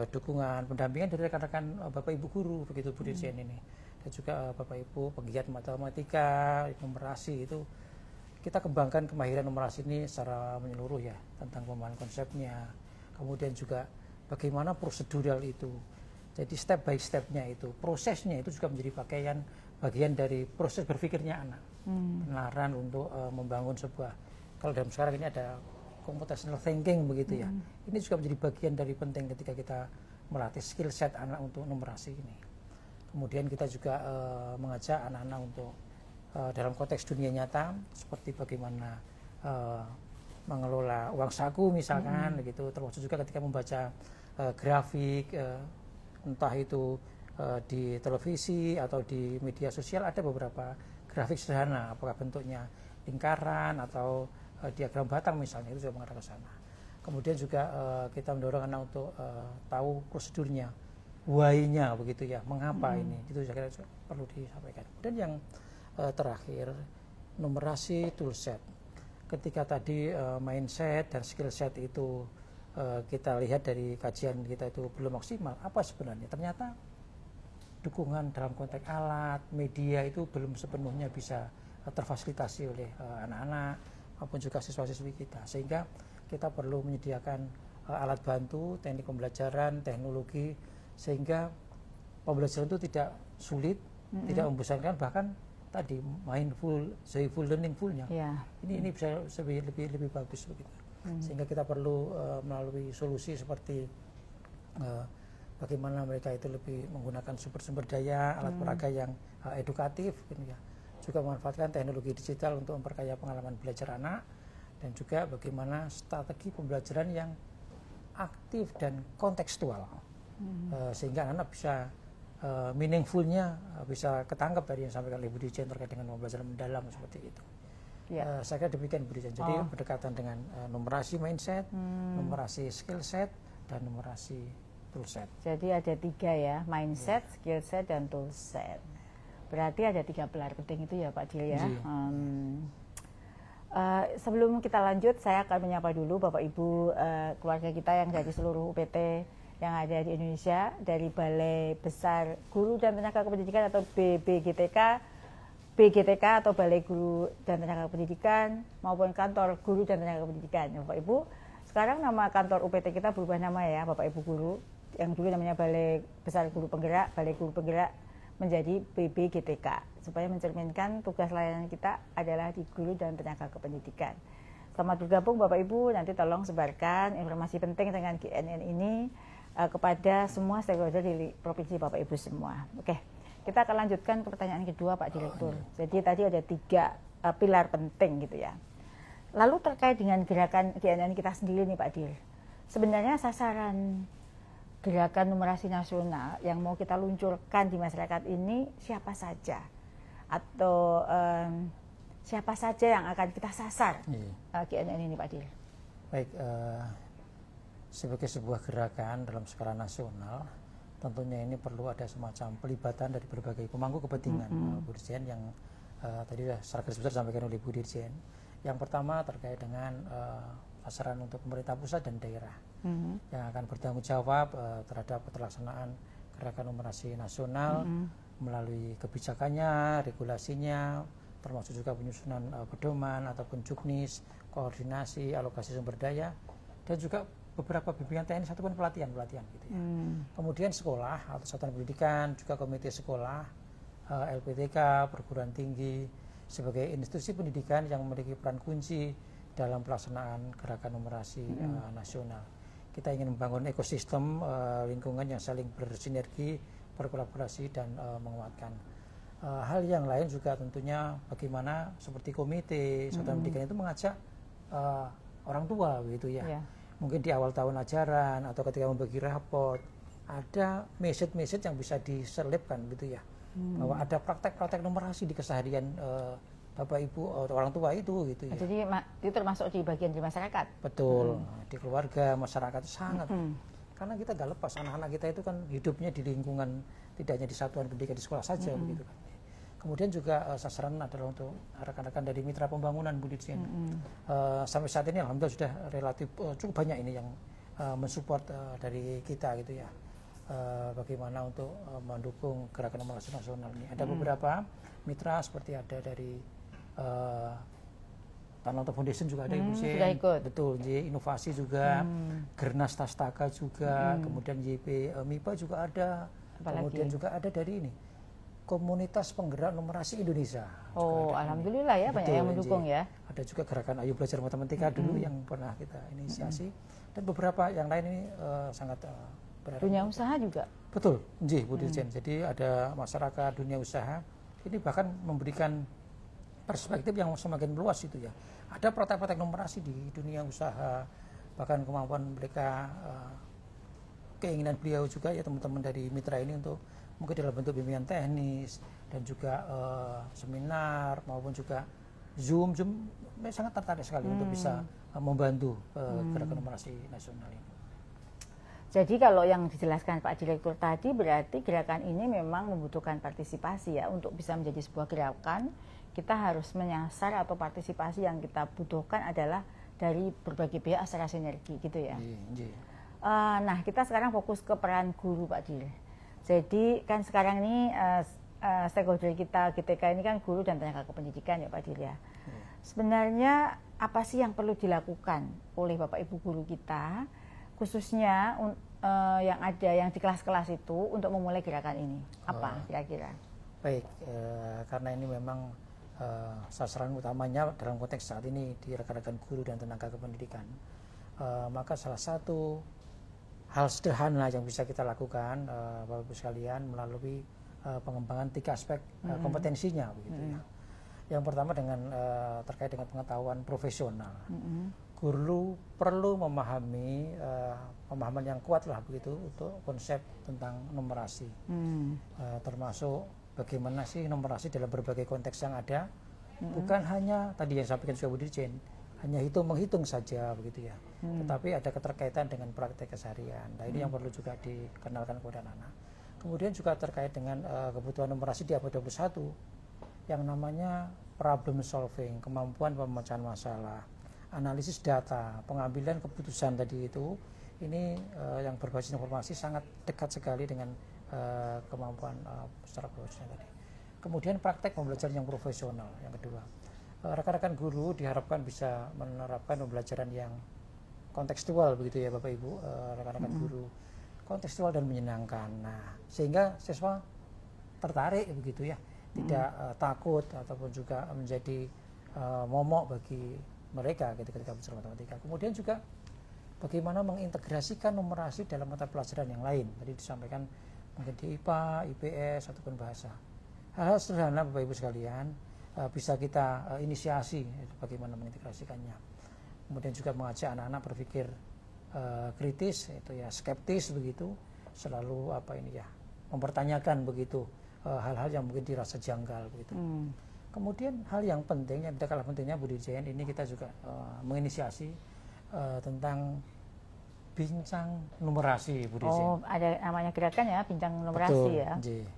dukungan, pendampingan dari rekan-rekan Bapak Ibu guru begitu Bu Dirjen ini, dan juga Bapak Ibu penggiat matematika, numerasi itu kita kembangkan kemahiran numerasi ini secara menyeluruh ya, tentang pemahaman konsepnya, kemudian juga bagaimana prosedural itu, jadi step by stepnya itu, prosesnya itu juga menjadi bagian dari proses berpikirnya anak, penelaran untuk membangun sebuah, kalau dalam sekarang ini ada computational thinking begitu ya. Ini juga menjadi bagian dari penting ketika kita melatih skill set anak untuk numerasi ini. Kemudian kita juga mengajak anak-anak untuk dalam konteks dunia nyata seperti bagaimana mengelola uang saku misalkan gitu, termasuk juga ketika membaca grafik entah itu di televisi atau di media sosial ada beberapa grafik sederhana, apakah bentuknya lingkaran atau diagram batang misalnya, itu juga mengarah ke sana. Kemudian juga kita mendorong anak untuk tahu prosedurnya, why-nya begitu ya, mengapa ini, itu saya kira perlu disampaikan. Dan yang terakhir, numerasi toolset. Ketika tadi mindset dan skill set itu kita lihat dari kajian kita itu belum maksimal, apa sebenarnya? Ternyata dukungan dalam konteks alat, media itu belum sepenuhnya bisa terfasilitasi oleh anak-anak maupun juga siswa-siswi kita, sehingga kita perlu menyediakan alat bantu, teknik pembelajaran, teknologi, sehingga pembelajaran itu tidak sulit, tidak membosankan, bahkan tadi mindful, joyful, learningfulnya. Ini bisa lebih bagus begitu. Sehingga kita perlu melalui solusi seperti bagaimana mereka itu lebih menggunakan sumber-sumber daya, alat peraga yang edukatif, gitu ya. Juga memanfaatkan teknologi digital untuk memperkaya pengalaman belajar anak, dan juga bagaimana strategi pembelajaran yang aktif dan kontekstual, sehingga anak bisa meaningfulnya bisa ketangkap dari yang disampaikan oleh Bu Dirjen terkait dengan pembelajaran mendalam seperti itu. Saya kira demikian Bu Dirjen. Jadi berdekatan dengan numerasi mindset, numerasi skill set, dan numerasi tool set. Jadi ada 3 ya, mindset, skill set, dan tool set. Berarti ada 3 pilar penting itu ya Pak Dil ya. Sebelum kita lanjut, saya akan menyapa dulu Bapak Ibu keluarga kita yang dari seluruh UPT yang ada di Indonesia, dari Balai Besar Guru dan Tenaga Kependidikan atau BGTK atau Balai Guru dan Tenaga Pendidikan, maupun Kantor Guru dan Tenaga Pendidikan. Bapak Ibu, Sekarang nama kantor UPT kita berubah nama ya, Bapak Ibu Guru. Yang dulu namanya Balai Besar Guru Penggerak, Balai Guru Penggerak menjadi BBGTK, supaya mencerminkan tugas layanan kita adalah di guru dan tenaga kependidikan. Selamat bergabung Bapak Ibu, nanti tolong sebarkan informasi penting dengan GNN ini kepada semua stakeholder di Provinsi Bapak Ibu semua. Oke, kita akan lanjutkan ke pertanyaan kedua Pak Direktur. Jadi tadi ada 3 pilar penting gitu ya. Lalu terkait dengan gerakan GNN kita sendiri nih Pak Dir, sebenarnya sasaran gerakan numerasi nasional yang mau kita luncurkan di masyarakat ini siapa saja? Atau siapa saja yang akan kita sasar GNN ini Pak Dir? Baik, sebagai sebuah gerakan dalam skala nasional, tentunya ini perlu ada semacam pelibatan dari berbagai pemangku kepentingan, Bu Dirjen, yang tadi sudah secara garis besar disampaikan oleh Bu Dirjen. Yang pertama terkait dengan sasaran untuk pemerintah pusat dan daerah yang akan bertanggung jawab terhadap pelaksanaan gerakan numerasi nasional melalui kebijakannya, regulasinya, termasuk juga penyusunan pedoman ataupun juknis, koordinasi, alokasi sumber daya, dan juga beberapa bimbingan teknis ataupun pelatihan gitu ya. Kemudian sekolah atau satuan pendidikan, juga komite sekolah, LPTK, perguruan tinggi, sebagai institusi pendidikan yang memiliki peran kunci dalam pelaksanaan gerakan numerasi nasional. Kita ingin membangun ekosistem lingkungan yang saling bersinergi, berkolaborasi, dan menguatkan. Hal yang lain juga tentunya bagaimana seperti komite satuan pendidikan itu mengajak orang tua begitu ya. Mungkin di awal tahun ajaran atau ketika membagi raport ada message yang bisa diselipkan gitu ya. Bahwa ada praktek-praktek numerasi di keseharian Bapak Ibu orang tua itu gitu ya. Jadi itu termasuk di bagian di masyarakat. Betul, di keluarga, masyarakat sangat. Karena kita nggak lepas, anak-anak kita itu kan hidupnya di lingkungan, tidak hanya di satuan pendidikan di sekolah saja begitu kan. Kemudian juga sasaran adalah untuk rekan-rekan dari mitra pembangunan Bu Dirjen. Sampai saat ini alhamdulillah sudah relatif cukup banyak ini yang mensupport dari kita gitu ya. Bagaimana untuk mendukung gerakan numerasi nasional ini. Ada beberapa mitra seperti ada dari Tanah Foundation juga ada sudah ikut. Betul, inovasi juga, Gernas Tastaka juga, kemudian YP MIPA juga ada. Kemudian juga ada dari ini Komunitas Penggerak Numerasi Indonesia. Oh, alhamdulillah ya, banyak yang mendukung ya. Ada juga gerakan Ayo Belajar Matematika dulu yang pernah kita inisiasi, dan beberapa yang lain ini sangat dunia usaha juga. Betul, Bu Dirjen. Jadi ada masyarakat, dunia usaha, ini bahkan memberikan perspektif yang semakin luas itu ya. Ada praktek-praktek numerasi di dunia usaha, bahkan kemampuan mereka, keinginan beliau juga ya teman-teman dari mitra ini untuk mungkin dalam bentuk bimbingan teknis dan juga seminar maupun juga Zoom sangat tertarik sekali untuk bisa membantu gerakan numerasi nasional ini. Jadi kalau yang dijelaskan Pak Direktur tadi berarti gerakan ini memang membutuhkan partisipasi ya. Untuk bisa menjadi sebuah gerakan kita harus menyasar atau partisipasi yang kita butuhkan adalah dari berbagai pihak secara sinergi gitu ya. Nah kita sekarang fokus ke peran guru Pak Dir. Jadi kan sekarang ini stakeholder kita GTK ini kan guru dan tenaga kependidikan ya Pak Dir ya. Sebenarnya apa sih yang perlu dilakukan oleh Bapak Ibu guru kita khususnya yang ada yang di kelas-kelas itu untuk memulai gerakan ini? Apa kira-kira? Baik, karena ini memang sasaran utamanya dalam konteks saat ini di rekan-rekan guru dan tenaga kependidikan, maka salah satu hal sederhana yang bisa kita lakukan Bapak Ibu sekalian melalui pengembangan 3 aspek kompetensinya begitu ya. Yang pertama dengan terkait dengan pengetahuan profesional. Guru perlu memahami pemahaman yang kuat lah begitu untuk konsep tentang numerasi, termasuk bagaimana sih numerasi dalam berbagai konteks yang ada, bukan hanya tadi yang sampaikan juga Bu Dirjen, hanya menghitung saja begitu ya, tetapi ada keterkaitan dengan praktek keseharian. Nah ini yang perlu juga dikenalkan kepada anak-anak. Kemudian juga terkait dengan kebutuhan numerasi di abad 21 yang namanya problem solving, kemampuan pemecahan masalah, analisis data, pengambilan keputusan tadi itu, ini yang berbasis informasi sangat dekat sekali dengan kemampuan secara profesional tadi. Kemudian praktek pembelajaran yang profesional yang kedua. Rekan-rekan guru diharapkan bisa menerapkan pembelajaran yang kontekstual begitu ya Bapak Ibu, rekan-rekan guru, kontekstual dan menyenangkan. Nah, sehingga siswa tertarik begitu ya, tidak takut ataupun juga menjadi momok bagi mereka ketika belajar matematika. Kemudian juga bagaimana mengintegrasikan numerasi dalam mata pelajaran yang lain. Tadi disampaikan mungkin di IPA, IPS ataupun bahasa. Hal-hal sederhana Bapak Ibu sekalian bisa kita inisiasi bagaimana mengintegrasikannya. Kemudian juga mengajak anak-anak berpikir kritis, itu ya skeptis begitu, selalu mempertanyakan begitu hal-hal yang mungkin dirasa janggal begitu. Kemudian hal yang penting, yang tidak kalah pentingnya Bu Dirjen, ini kita juga menginisiasi tentang bincang numerasi Bu Dirjen. Oh, ada namanya gerakan ya, bincang numerasi. Betul, ya.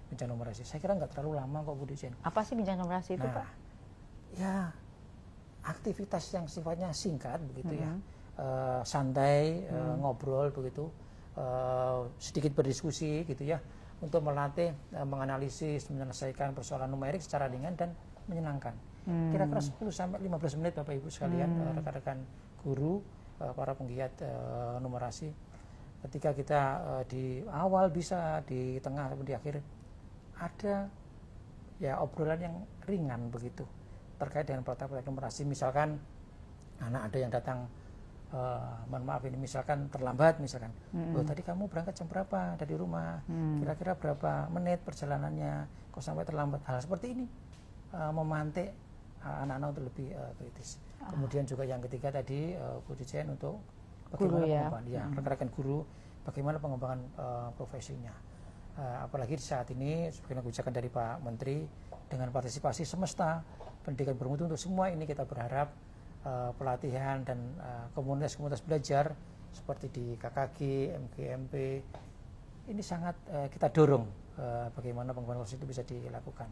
Bincang numerasi. Saya kira nggak terlalu lama kok Bu Dirjen. Apa sih bincang numerasi itu, Pak? Ya, aktivitas yang sifatnya singkat begitu ya, santai, ngobrol begitu, sedikit berdiskusi gitu ya, untuk melatih menganalisis, menyelesaikan persoalan numerik secara ringan dan menyenangkan. Kira-kira 10-15 menit Bapak Ibu sekalian, rekan-rekan guru, para penggiat numerasi, ketika kita di awal bisa, di tengah ataupun di akhir ada ya obrolan yang ringan begitu terkait dengan praktek-praktek numerasi. Misalkan anak ada yang datang, mohon maaf ini misalkan terlambat misalkan, loh tadi kamu berangkat jam berapa dari rumah, kira-kira berapa menit perjalanannya kok sampai terlambat. Hal seperti ini memantik anak-anak untuk lebih kritis. Kemudian juga yang ketiga tadi Bu Dirjen untuk bagaimana pengembangan rekan-rekan guru, bagaimana pengembangan profesinya. Apalagi di saat ini sebagai kebijakan dari Pak Menteri dengan partisipasi semesta pendidikan bermutu untuk semua, ini kita berharap pelatihan dan komunitas-komunitas belajar seperti di KKG, MGMP ini sangat kita dorong bagaimana pengembangan profesi itu bisa dilakukan.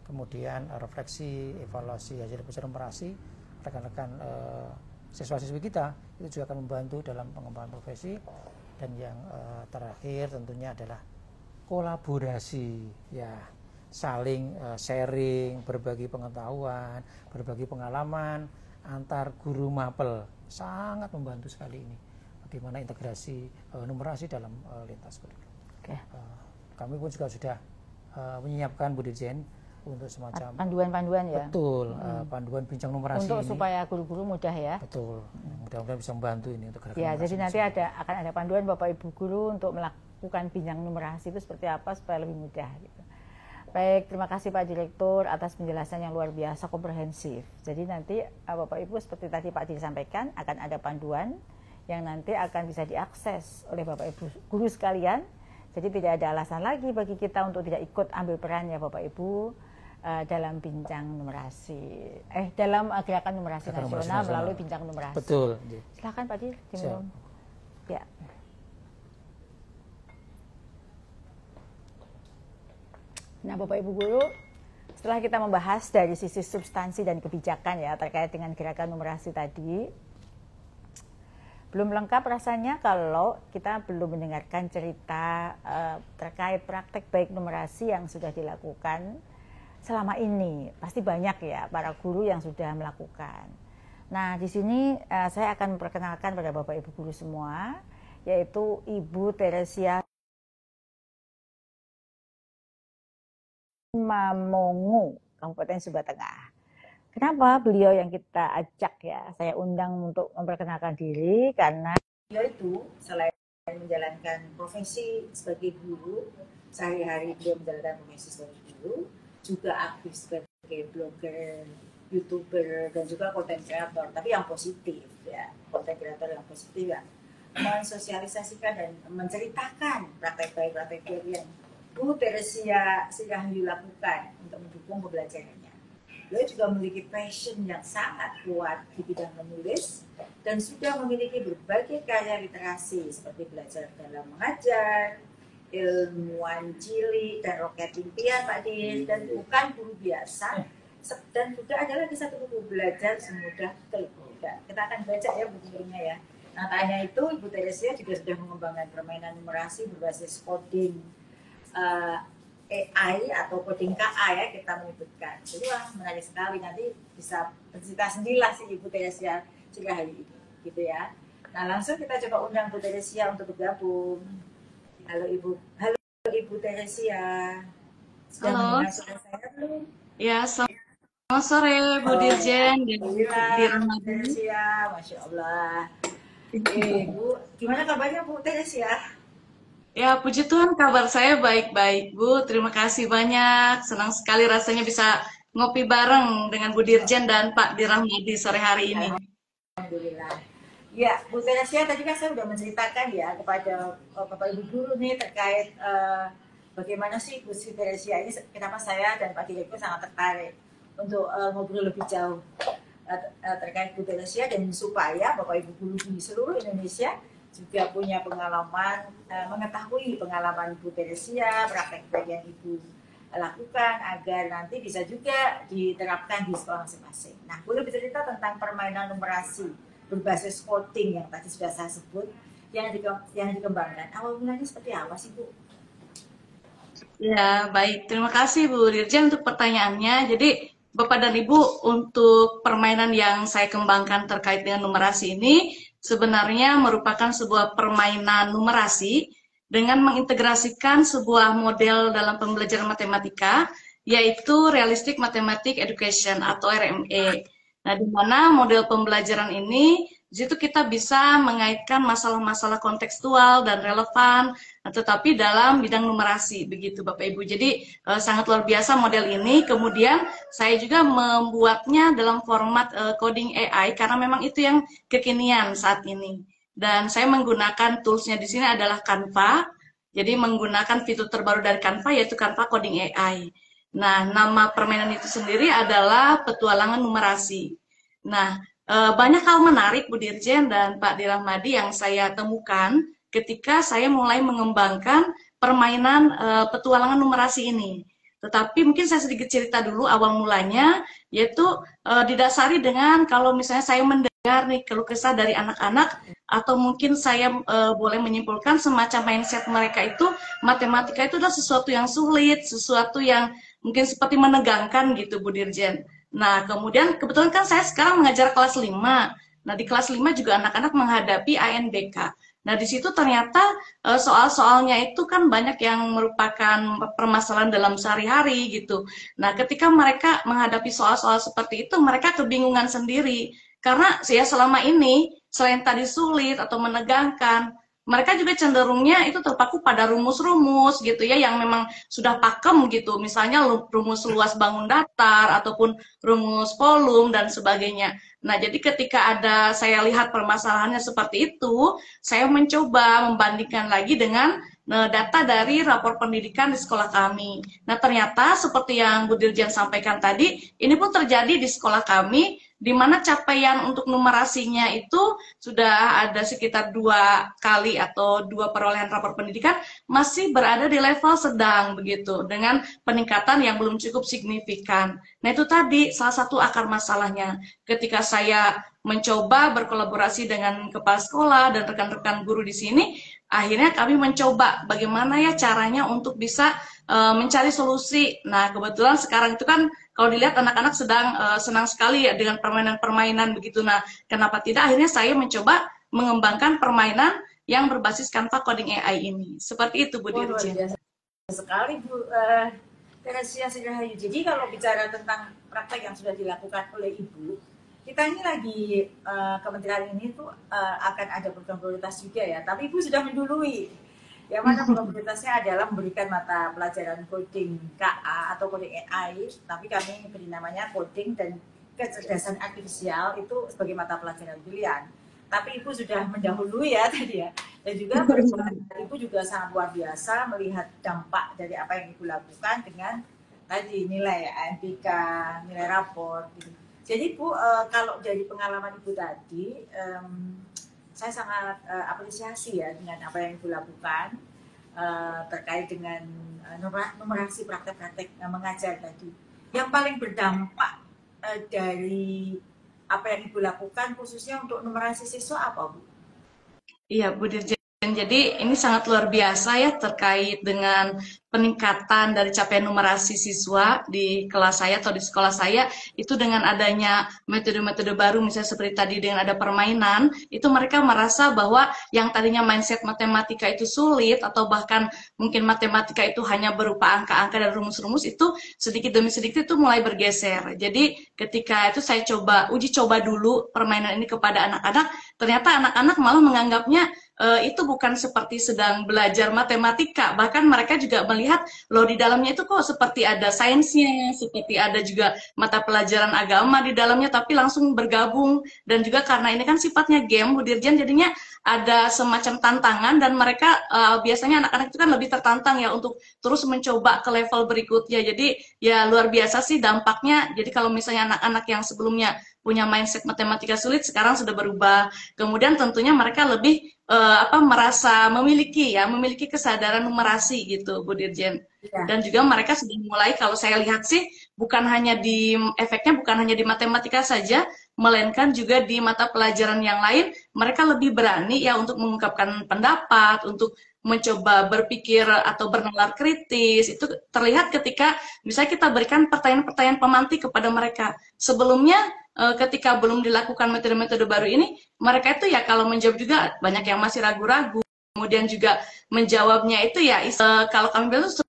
Kemudian refleksi, evaluasi hasil belajar numerasi rekan-rekan siswa-siswi kita itu juga akan membantu dalam pengembangan profesi. Dan yang terakhir tentunya adalah kolaborasi, ya saling sharing, berbagi pengetahuan, berbagi pengalaman antar guru mapel, sangat membantu sekali ini. Bagaimana integrasi numerasi dalam lintas kurikulum. Kami pun juga sudah menyiapkan Bu Dirjen untuk semacam panduan-panduan ya. Betul, panduan bincang numerasi untuk ini. Supaya guru-guru mudah ya. Betul, mudah-mudahan bisa membantu ini untuk gerakan. Ya, jadi nanti akan ada panduan Bapak Ibu guru untuk melakukan bincang numerasi itu seperti apa supaya lebih mudah gitu. Baik, terima kasih Pak Direktur atas penjelasan yang luar biasa komprehensif. Jadi nanti Bapak Ibu seperti tadi Pak Dir sampaikan akan ada panduan yang nanti akan bisa diakses oleh Bapak Ibu guru sekalian. Jadi tidak ada alasan lagi bagi kita untuk tidak ikut ambil peran ya Bapak Ibu dalam bincang numerasi, dalam gerakan numerasi nasional melalui bincang numerasi. Betul. Silakan Pak Dir, diminum. Ya. Nah Bapak Ibu guru, setelah kita membahas dari sisi substansi dan kebijakan ya terkait dengan gerakan numerasi tadi, belum lengkap rasanya kalau kita belum mendengarkan cerita terkait praktek baik numerasi yang sudah dilakukan selama ini. Pasti banyak ya para guru yang sudah melakukan. Nah di sini saya akan memperkenalkan pada Bapak Ibu guru semua, yaitu Ibu Teresia Mamongu, Kabupaten Sumba Tengah. Kenapa beliau yang kita ajak ya, saya undang untuk memperkenalkan diri, karena beliau itu selain menjalankan profesi sebagai guru, sehari-hari beliau menjalankan profesi sebagai guru, juga aktif sebagai blogger, YouTuber, dan juga konten kreator, tapi yang positif ya, konten kreator yang positif ya, mensosialisasikan dan menceritakan praktek baik yang Bu Teresia sedang dilakukan untuk mendukung pembelajarannya. Beliau juga memiliki passion yang sangat kuat di bidang menulis dan sudah memiliki berbagai karya literasi seperti Belajar Dalam Mengajar, Ilmuwan Cilik, dan Roket Impian Pak Dir, dan Bukan Guru Biasa, dan juga ada lagi satu buku Belajar Semudah Klik. Kita akan baca ya buku-bukunya ya. Nah tanya itu Ibu Teresia juga sudah mengembangkan permainan numerasi berbasis coding AI atau coding KA ya kita menyebutkan. Jadi wah menarik sekali, nanti bisa bercerita sendirilah si Ibu Teresia juga hari ini gitu ya. Nah, langsung kita coba undang Bu Teresia untuk bergabung. Halo Ibu. Halo Ibu Teresia. Sudah Halo, mendengar suara saya belum? ya selamat sore Bu Oh ya, Dirjen dan alhamdulillah Bu Dirmadi. Teresia, Masya Allah. Bu, gimana kabarnya Bu Teresia? Ya, puji Tuhan kabar saya baik-baik Bu. Terima kasih banyak. Senang sekali rasanya bisa ngopi bareng dengan Bu Dirjen dan Pak Dirahmadi sore hari ini. Alhamdulillah. Ya, Bu Teresia tadi kan saya sudah menceritakan ya kepada Bapak Ibu guru nih terkait bagaimana sih Bu Teresia ini, kenapa saya dan Pak Direktur sangat tertarik untuk ngobrol lebih jauh terkait Bu Teresia, dan supaya Bapak Ibu guru di seluruh Indonesia juga punya pengalaman, mengetahui pengalaman Bu Teresia, praktek yang Ibu lakukan agar nanti bisa juga diterapkan di sekolah masing-masing. Nah, boleh bercerita tentang permainan numerasi berbasis coding yang tadi sudah saya sebut, yang dikembangkan. Awal mulanya seperti apa sih, Bu? Ya, baik. Terima kasih Bu Dirjen untuk pertanyaannya. Jadi, Bapak dan Ibu, untuk permainan yang saya kembangkan terkait dengan numerasi ini, sebenarnya merupakan sebuah permainan numerasi dengan mengintegrasikan sebuah model dalam pembelajaran matematika, yaitu Realistic Mathematics Education atau RME. Nah, di mana model pembelajaran ini, di situ kita bisa mengaitkan masalah-masalah kontekstual dan relevan, tetapi dalam bidang numerasi, begitu Bapak Ibu. Jadi sangat luar biasa model ini. Kemudian saya juga membuatnya dalam format coding AI karena memang itu yang kekinian saat ini. Dan saya menggunakan toolsnya di sini adalah Canva. Jadi menggunakan fitur terbaru dari Canva yaitu Canva Coding AI. Nah, nama permainan itu sendiri adalah petualangan numerasi. Nah, banyak hal menarik Bu Dirjen dan Pak Dirahmadi yang saya temukan ketika saya mulai mengembangkan permainan petualangan numerasi ini. Tetapi mungkin saya sedikit cerita dulu awal mulanya, yaitu didasari dengan kalau misalnya saya mendengar nih keluh kesah dari anak-anak, atau mungkin saya boleh menyimpulkan semacam mindset mereka itu, matematika itu adalah sesuatu yang sulit, sesuatu yang mungkin seperti menegangkan gitu Bu Dirjen. Nah, kemudian kebetulan kan saya sekarang mengajar kelas 5. Nah, di kelas 5 juga anak-anak menghadapi ANBK. Nah, di situ ternyata soal-soalnya itu kan banyak yang merupakan permasalahan dalam sehari-hari gitu. Nah, ketika mereka menghadapi soal-soal seperti itu, mereka kebingungan sendiri. Karena ya selama ini, selain tadi sulit atau menegangkan, mereka juga cenderungnya itu terpaku pada rumus-rumus gitu ya, yang memang sudah pakem gitu. Misalnya rumus luas bangun datar, ataupun rumus volume, dan sebagainya. Nah, jadi ketika saya lihat permasalahannya seperti itu, saya mencoba membandingkan lagi dengan data dari rapor pendidikan di sekolah kami. Nah, ternyata seperti yang Bu Dirjen sampaikan tadi, ini pun terjadi di sekolah kami, di mana capaian untuk numerasinya itu sudah ada sekitar 2 kali atau 2 perolehan rapor pendidikan masih berada di level sedang begitu, dengan peningkatan yang belum cukup signifikan. Nah, itu tadi salah satu akar masalahnya. Ketika saya mencoba berkolaborasi dengan kepala sekolah dan rekan-rekan guru di sini, akhirnya kami mencoba bagaimana ya caranya untuk bisa mencari solusi. Nah, kebetulan sekarang itu kan kalau dilihat anak-anak sedang senang sekali ya dengan permainan-permainan begitu. Nah, kenapa tidak? Akhirnya saya mencoba mengembangkan permainan yang berbasis Canva Coding AI ini. Seperti itu, Bu Dirjen. Luar biasa sekali, Bu Teresia Rahayu. Jadi kalau bicara tentang praktek yang sudah dilakukan oleh Ibu, kita ini lagi kementerian ini tuh akan ada program prioritas juga ya. Tapi Ibu sudah mendului. Yang mana program prioritasnya adalah memberikan mata pelajaran coding KA atau coding AI, tapi kami beri namanya coding dan kecerdasan artifisial itu sebagai mata pelajaran pilihan. Tapi Ibu sudah mendahului ya tadi ya. Dan juga Ibu juga sangat luar biasa melihat dampak dari apa yang Ibu lakukan dengan tadi nilai ANBK, nilai rapor gitu. Jadi Bu, kalau dari pengalaman Ibu tadi, saya sangat apresiasi ya dengan apa yang Ibu lakukan terkait dengan numerasi praktek-praktek mengajar tadi. Yang paling berdampak dari apa yang Ibu lakukan khususnya untuk numerasi siswa apa, Bu? Iya, Bu Dirjen. Jadi ini sangat luar biasa ya terkait dengan peningkatan dari capaian numerasi siswa di kelas saya atau di sekolah saya itu dengan adanya metode-metode baru misalnya seperti tadi dengan ada permainan itu mereka merasa bahwa yang tadinya mindset matematika itu sulit atau bahkan mungkin matematika itu hanya berupa angka-angka dan rumus-rumus itu sedikit demi sedikit itu mulai bergeser. Jadi ketika itu saya uji coba dulu permainan ini kepada anak-anak, ternyata anak-anak malah menganggapnya itu bukan seperti sedang belajar matematika, bahkan mereka juga melihat loh di dalamnya itu kok seperti ada sainsnya, seperti ada juga mata pelajaran agama di dalamnya, tapi langsung bergabung. Dan juga karena ini kan sifatnya game, Bu Dirjen, jadinya ada semacam tantangan dan mereka biasanya anak-anak itu kan lebih tertantang ya untuk terus mencoba ke level berikutnya. Jadi ya luar biasa sih dampaknya. Jadi kalau misalnya anak-anak yang sebelumnya punya mindset matematika sulit sekarang sudah berubah. Kemudian tentunya mereka lebih merasa memiliki kesadaran numerasi gitu, Bu Dirjen. Ya. Dan juga mereka sudah mulai, kalau saya lihat sih efeknya bukan hanya di matematika saja, melainkan juga di mata pelajaran yang lain mereka lebih berani ya untuk mengungkapkan pendapat, untuk mencoba berpikir atau bernalar kritis. Itu terlihat ketika misalnya kita berikan pertanyaan-pertanyaan pemantik kepada mereka. Sebelumnya ketika belum dilakukan metode-metode baru ini, mereka itu ya kalau menjawab juga banyak yang masih ragu-ragu. Kemudian juga menjawabnya itu ya kalau kami bilang itu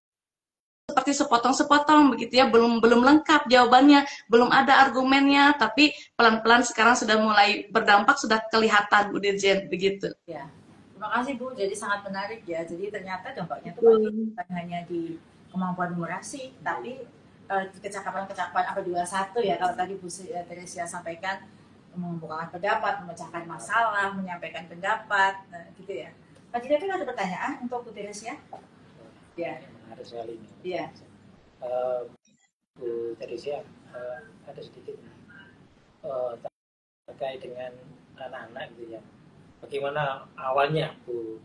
seperti sepotong-sepotong begitu ya, belum lengkap jawabannya, belum ada argumennya, tapi pelan-pelan sekarang sudah mulai berdampak, sudah kelihatan, Bu Dirjen, begitu. Ya, terima kasih Bu. Jadi sangat menarik ya. Jadi ternyata dampaknya itu bukan hanya di kemampuan numerasi, tapi kecakapan-kecakapan apa ya, kalau tadi Bu Teresia sampaikan, membukakan pendapat, memecahkan masalah, menyampaikan pendapat, gitu ya. Pak Jida, kan ada pertanyaan untuk Bu Teresia? Ya. Menarik sekali ini. Iya. Bu Teresia, ada sedikit terkait dengan anak-anak gitu ya. Bagaimana awalnya Bu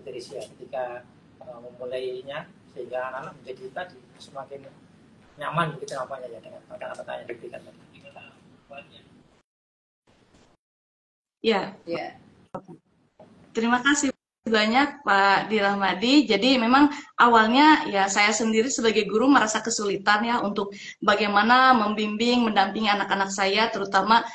Teresia ketika memulainya sehingga anak-anak menjadi tadi semakin nyaman begitu apanya ya dengan pertanyaan yang diberikan tadi. Ya. Ya. Terima kasih banyak Pak Dirahmadi. Jadi memang awalnya ya saya sendiri sebagai guru merasa kesulitan ya untuk bagaimana membimbing, mendampingi anak-anak saya terutama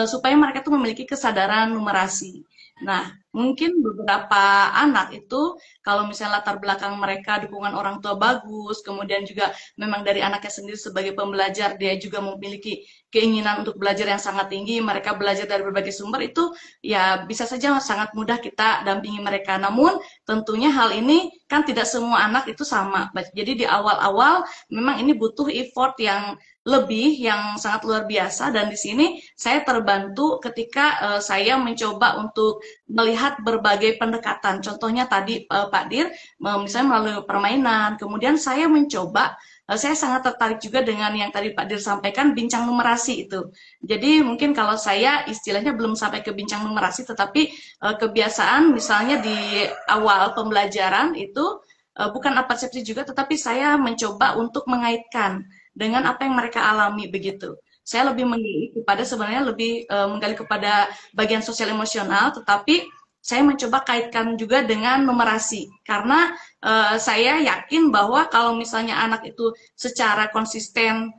supaya mereka tuh memiliki kesadaran numerasi. Nah, mungkin beberapa anak itu kalau misalnya latar belakang mereka dukungan orang tua bagus, kemudian juga memang dari anaknya sendiri sebagai pembelajar dia juga memiliki keinginan untuk belajar yang sangat tinggi, mereka belajar dari berbagai sumber itu ya bisa saja sangat mudah kita dampingi mereka. Namun tentunya hal ini kan tidak semua anak itu sama. Jadi di awal-awal memang ini butuh effort yang lebih yang sangat luar biasa dan di sini saya terbantu ketika saya mencoba untuk melihat berbagai pendekatan. Contohnya tadi Pak Dir misalnya melalui permainan, kemudian saya mencoba saya sangat tertarik juga dengan yang tadi Pak Dir sampaikan bincang numerasi itu. Jadi mungkin kalau saya istilahnya belum sampai ke bincang numerasi tetapi kebiasaan misalnya di awal pembelajaran itu bukan persepsi juga tetapi saya mencoba untuk mengaitkan dengan apa yang mereka alami begitu. Saya lebih menggali kepada bagian sosial emosional, tetapi saya mencoba kaitkan juga dengan numerasi karena saya yakin bahwa kalau misalnya anak itu secara konsisten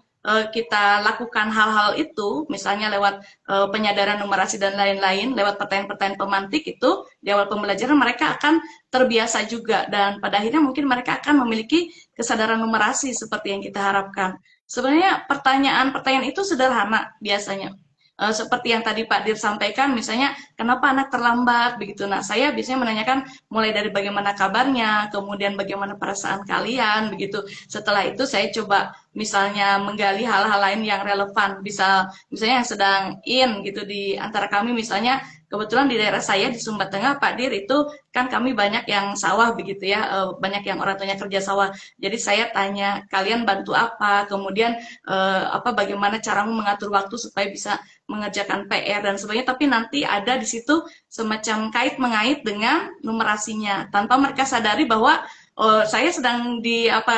kita lakukan hal-hal itu, misalnya lewat penyadaran numerasi dan lain-lain, lewat pertanyaan-pertanyaan pemantik itu di awal pembelajaran mereka akan terbiasa juga dan pada akhirnya mungkin mereka akan memiliki kesadaran numerasi seperti yang kita harapkan. Sebenarnya pertanyaan-pertanyaan itu sederhana biasanya. Seperti yang tadi Pak Dir sampaikan, misalnya kenapa anak terlambat begitu. Nah, saya biasanya menanyakan mulai dari bagaimana kabarnya, kemudian bagaimana perasaan kalian begitu. Setelah itu saya coba misalnya menggali hal-hal lain yang relevan, misalnya yang sedang in gitu di antara kami misalnya. Kebetulan di daerah saya di Sumba Tengah, Pak Dir, itu kan kami banyak yang sawah begitu ya, banyak yang orang tuanya kerja sawah. Jadi saya tanya, kalian bantu apa? Kemudian bagaimana caramu mengatur waktu supaya bisa mengerjakan PR dan sebagainya. Tapi nanti ada di situ semacam kait-mengait dengan numerasinya, tanpa mereka sadari bahwa saya sedang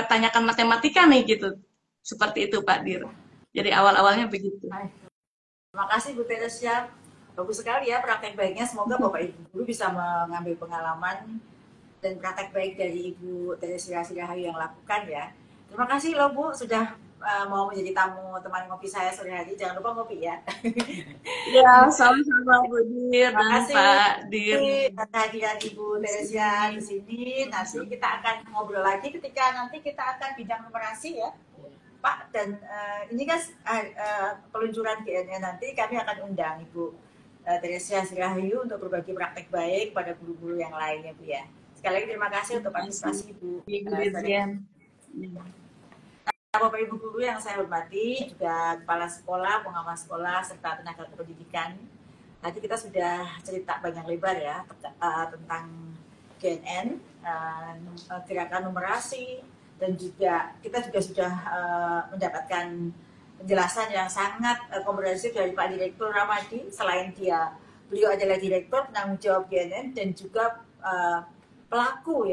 tanyakan matematika nih gitu. Seperti itu Pak Dir. Jadi awal-awalnya begitu. Terima kasih Bu Teresia. Bagus sekali ya praktek baiknya. Semoga Bapak Ibu guru bisa mengambil pengalaman dan praktek baik dari Ibu Teresia Sirahayu yang lakukan ya. Terima kasih loh Bu sudah mau menjadi tamu teman ngopi saya sore hari. Jangan lupa ngopi ya. Ya, sama-sama Bu Dir Terima dan kasih Pak Dir. kehadiran Ibu Teresia di sini. Nanti kita akan ngobrol lagi ketika nanti kita akan bidang numerasi ya Pak. Dan ini kan peluncuran GNN nanti kami akan undang Ibu Teresia Sirahayu untuk berbagi praktek baik pada guru-guru yang lainnya Bu ya. Sekali lagi terima kasih untuk partisipasi Ibu. Bapak Ibu guru yang saya hormati, juga kepala sekolah, pengawas sekolah, serta tenaga kependidikan. Tadi kita sudah cerita banyak lebar ya tentang GNN, gerakan numerasi, dan juga kita juga sudah mendapatkan penjelasan yang sangat komprehensif dari Pak Direktur Ramadi. Selain beliau adalah Direktur penanggung jawab GNN dan juga pelaku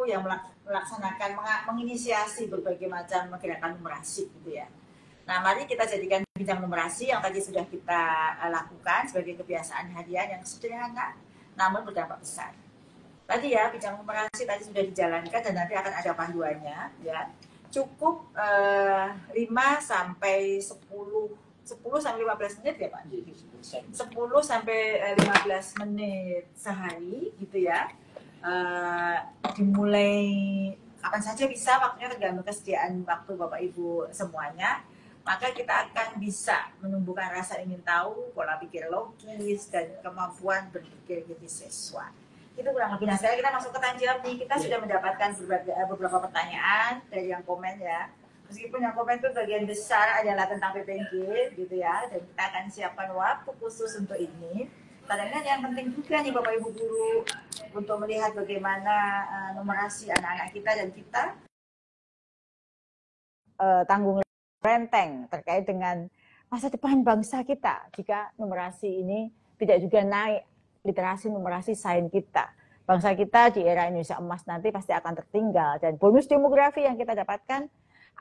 yang melaksanakan, menginisiasi berbagai macam gerakan numerasi gitu ya. Nah, mari kita jadikan bincang numerasi yang tadi sudah kita lakukan sebagai kebiasaan harian yang sederhana namun berdampak besar. Tadi ya, bincang numerasi tadi sudah dijalankan dan nanti akan ada panduannya ya. Cukup 5 sampai 10 sampai 15 menit ya Pak? 10 sampai 15 menit sehari gitu ya. Dimulai kapan saja bisa, waktunya tergantung kesediaan waktu Bapak Ibu semuanya. Maka kita akan bisa menumbuhkan rasa ingin tahu, pola pikir logis, dan kemampuan berpikir kritis siswa. Itu kurang lebih. Nah, sekarang kita masuk ke tanya jawab nih. Kita sudah mendapatkan beberapa pertanyaan dari yang komen ya. Meskipun yang komen itu bagian besar adalah tentang PPNG gitu ya. Dan kita akan siapkan waktu khusus untuk ini. Karena yang penting juga nih Bapak Ibu guru untuk melihat bagaimana numerasi anak-anak kita dan kita tanggung renteng terkait dengan masa depan bangsa kita jika numerasi ini tidak juga naik literasi numerasi sains kita. Bangsa kita di era Indonesia emas nanti pasti akan tertinggal dan bonus demografi yang kita dapatkan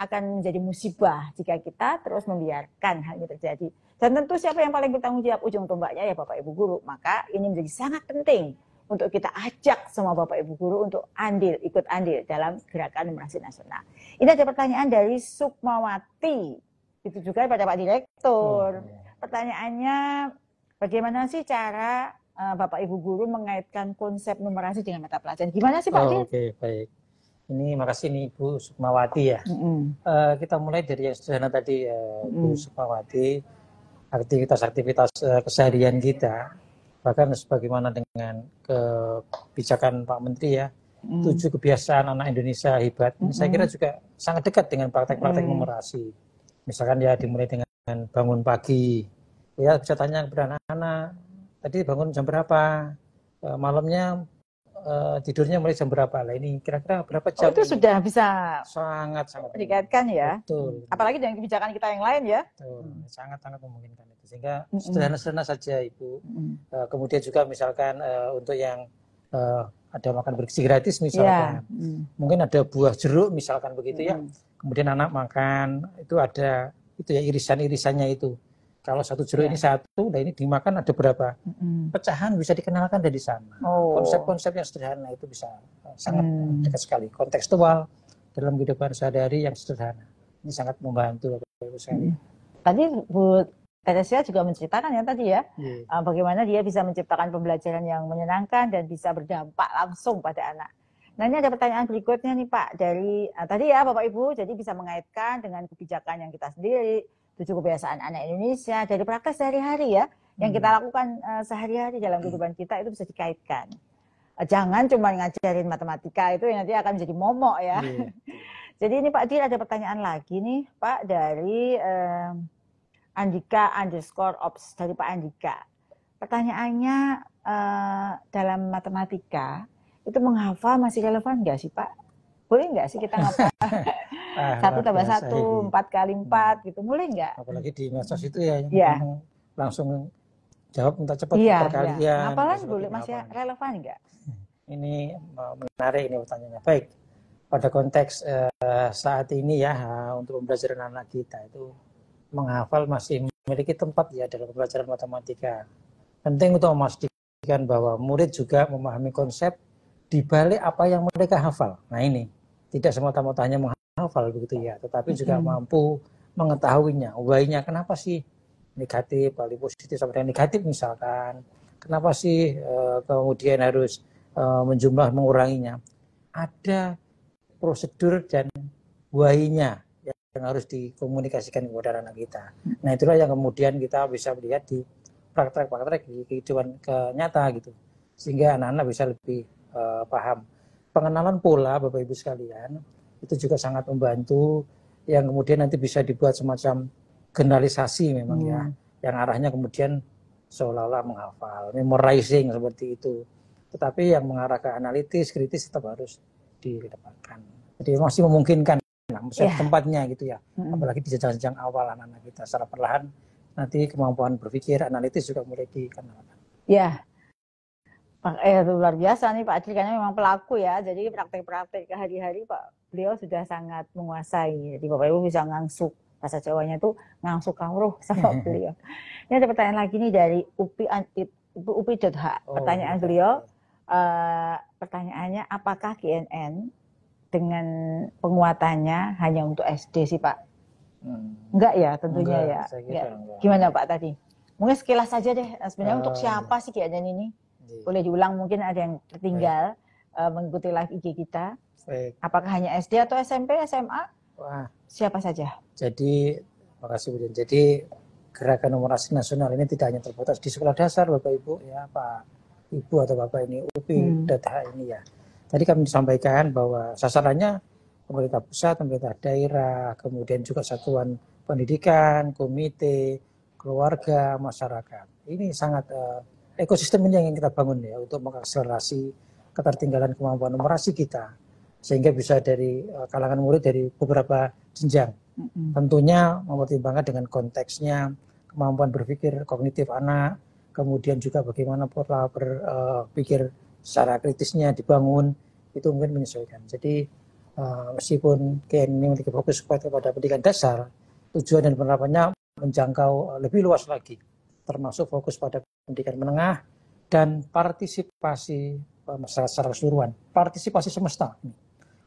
akan menjadi musibah jika kita terus membiarkan hal ini terjadi. Dan tentu siapa yang paling bertanggung jawab ujung tombaknya ya Bapak Ibu guru. Maka ini menjadi sangat penting untuk kita ajak semua Bapak Ibu guru untuk ikut andil dalam gerakan numerasi nasional. Ini ada pertanyaan dari Sukmawati. Itu juga pada Pak Direktur. Pertanyaannya, bagaimana sih cara Bapak Ibu guru mengaitkan konsep numerasi dengan mata pelajaran? Gimana sih Pak Dir? Oke, baik. Ini makasih nih Ibu Sukmawati ya. Kita mulai dari yang sederhana tadi Bu Sukmawati. Aktivitas-aktivitas keseharian kita, bahkan sebagaimana dengan kebijakan Pak Menteri ya, 7 kebiasaan anak Indonesia hebat. Ini saya kira juga sangat dekat dengan praktek-praktek numerasi. Misalkan ya dimulai dengan bangun pagi, ya bisa tanya kepada anak-anak, tadi bangun jam berapa, malamnya tidurnya mulai jam berapa lah, ini kira-kira berapa jam? Itu sudah bisa sangat dikaitkan ya. Betul. Apalagi dengan kebijakan kita yang lain ya. Betul. Sangat memungkinkan itu. Sehingga sederhana-sederhana saja Ibu. Kemudian juga misalkan untuk yang ada makan bergizi gratis misalkan, mungkin ada buah jeruk misalkan begitu ya. Kemudian anak makan itu ada itu ya irisan-irisannya itu. Kalau satu jeruk ini satu, nah ini dimakan ada berapa pecahan bisa dikenalkan dari sana. Konsep-konsep yang sederhana itu bisa sangat dekat sekali. Kontekstual dalam kehidupan sehari-hari yang sederhana. Ini sangat membantu Bapak-Ibu sekalian. Tadi Bu Teresia juga menceritakan ya tadi ya, bagaimana dia bisa menciptakan pembelajaran yang menyenangkan dan bisa berdampak langsung pada anak. Nah ini ada pertanyaan berikutnya nih Pak dari tadi ya Bapak Ibu, jadi bisa mengaitkan dengan kebijakan yang kita sendiri. 7 kebiasaan anak Indonesia dari praktek sehari-hari ya yang kita lakukan sehari-hari dalam kehidupan kita itu bisa dikaitkan. Jangan cuma ngajarin matematika itu yang nanti akan menjadi momok ya. Jadi ini Pak Dir ada pertanyaan lagi nih Pak dari Andika_ops dari Pak Andika. Pertanyaannya dalam matematika itu menghafal masih relevan nggak sih Pak? Boleh nggak sih kita ngapal 1 tambah 1, 4 kali 4 gitu, boleh nggak? Apalagi di medsos itu ya, langsung jawab minta cepat perkalian. Ngapalan boleh, masih relevan nggak? Ini menarik ini pertanyaannya. Baik, pada konteks saat ini ya untuk pembelajaran anak kita itu menghafal masih memiliki tempat ya dalam pembelajaran matematika. penting untuk memastikan bahwa murid juga memahami konsep di balik apa yang mereka hafal. Nah ini, tidak semata-mata hanya menghafal begitu ya, tetapi juga mampu mengetahuinya. Why-nya kenapa sih negatif, paling positif sampai dengan negatif misalkan. Kenapa sih kemudian harus menjumlah menguranginya. Ada prosedur dan why-nya yang harus dikomunikasikan kepada anak kita. Nah itulah yang kemudian kita bisa melihat di praktek-praktek di kehidupan nyata gitu. Sehingga anak-anak bisa lebih paham. Pengenalan pola Bapak Ibu sekalian itu juga sangat membantu, yang kemudian nanti bisa dibuat semacam generalisasi memang ya, yang arahnya kemudian seolah-olah menghafal, memorizing seperti itu. Tetapi yang mengarah ke analitis, kritis tetap harus dikedepankan. Jadi masih memungkinkan tempatnya gitu ya, apalagi di jenjang awal anak-anak kita secara perlahan nanti kemampuan berpikir analitis juga mulai dikenalkan. Ya, luar biasa nih Pak Adil, karena memang pelaku ya, jadi praktek-praktek hari-hari beliau sudah sangat menguasai. Jadi Bapak Ibu bisa ngangsuk, bahasa Jawanya itu ngangsuk kawruh sama beliau. Ini ada pertanyaan lagi nih dari Upi.H. Pertanyaan beliau, pertanyaannya, apakah GNN dengan penguatannya hanya untuk SD sih Pak? Enggak ya, tentunya enggak, ya. Enggak. Gimana Pak tadi? Mungkin sekilas saja deh, sebenarnya untuk siapa sih GNN ini? Boleh diulang, mungkin ada yang tertinggal mengikuti live IG kita. Apakah hanya SD atau SMP, SMA? Wah. Siapa saja? Jadi, makasih Bu. Jadi gerakan numerasi nasional ini tidak hanya terbatas di sekolah dasar Bapak Ibu ya, Pak Ibu atau Bapak ini Upi.H ini ya. Tadi kami sampaikan bahwa sasarannya pemerintah pusat, pemerintah daerah, kemudian juga satuan pendidikan, komite, keluarga, masyarakat. Ini sangat ekosistem ini yang kita bangun ya untuk mengakselerasi ketertinggalan kemampuan numerasi kita, sehingga bisa dari kalangan murid dari beberapa jenjang. Tentunya mempertimbangkan dengan konteksnya, kemampuan berpikir kognitif anak, kemudian juga bagaimana pola berpikir secara kritisnya dibangun, itu mungkin menyesuaikan. Jadi meskipun KN ini memiliki fokus kepada pendidikan dasar, tujuan dan penerapannya menjangkau lebih luas lagi, termasuk fokus pada pendidikan menengah dan partisipasi masyarakat secara keseluruhan, partisipasi semesta,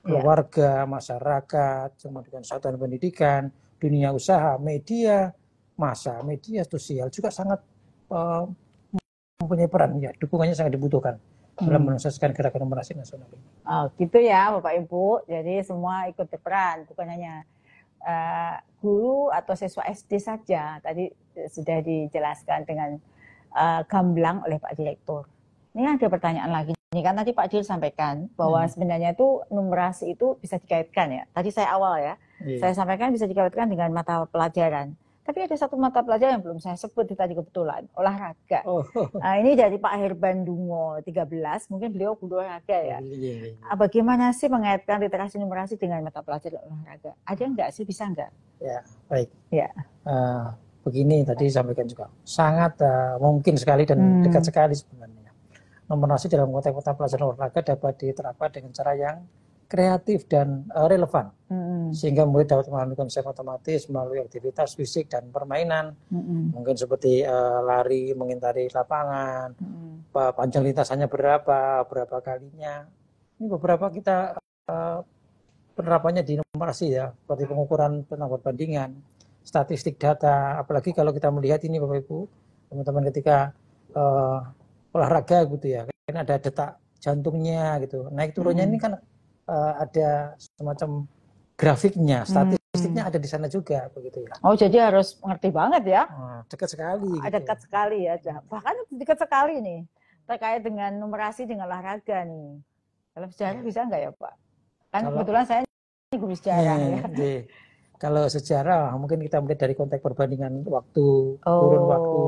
keluarga, masyarakat, kemudian satuan pendidikan, dunia usaha, media, massa, media sosial juga sangat mempunyai peran ya, dukungannya sangat dibutuhkan dalam menyukseskan gerakan numerasi nasional ini. Oh, gitu ya Bapak Ibu. Jadi semua ikut berperan, bukan hanya guru atau siswa SD saja. Tadi sudah dijelaskan dengan gamblang oleh Pak Direktur. Ini ada pertanyaan lagi. Ini kan tadi Pak Dil sampaikan bahwa sebenarnya itu numerasi itu bisa dikaitkan ya. Tadi saya awal ya, saya sampaikan bisa dikaitkan dengan mata pelajaran. Tapi ada satu mata pelajaran yang belum saya sebut tadi kebetulan, olahraga. Nah, ini dari Pak Herban Dungo 13, mungkin beliau guru olahraga ya. Bagaimana sih mengaitkan literasi numerasi dengan mata pelajaran olahraga? Ada nggak sih, bisa nggak? Ya, baik. Ya. Begini tadi sampaikan juga, sangat mungkin sekali dan dekat sekali sebenarnya. Numerasi dalam konteks mata pelajaran olahraga dapat diterapkan dengan cara yang kreatif dan relevan, sehingga murid dapat memahami konsep matematis melalui aktivitas fisik dan permainan, mungkin seperti lari, mengintari lapangan, panjang lintasannya berapa kalinya. Ini beberapa kita penerapannya di numerasi ya, seperti pengukuran tentang perbandingan, statistik data, apalagi kalau kita melihat ini Bapak Ibu, teman-teman ketika olahraga gitu ya, kan ada detak jantungnya gitu, naik turunnya ini kan ada semacam grafiknya, statistiknya ada di sana juga begitu ya. Oh, jadi harus mengerti banget ya? Dekat sekali. Dekat sekali ya, bahkan dekat sekali nih terkait dengan numerasi dengan olahraga nih. Dalam sejarah bisa nggak ya Pak? Kan kebetulan saya guru sejarah ya. Kalau sejarah mungkin kita melihat dari konteks perbandingan waktu, kurun waktu,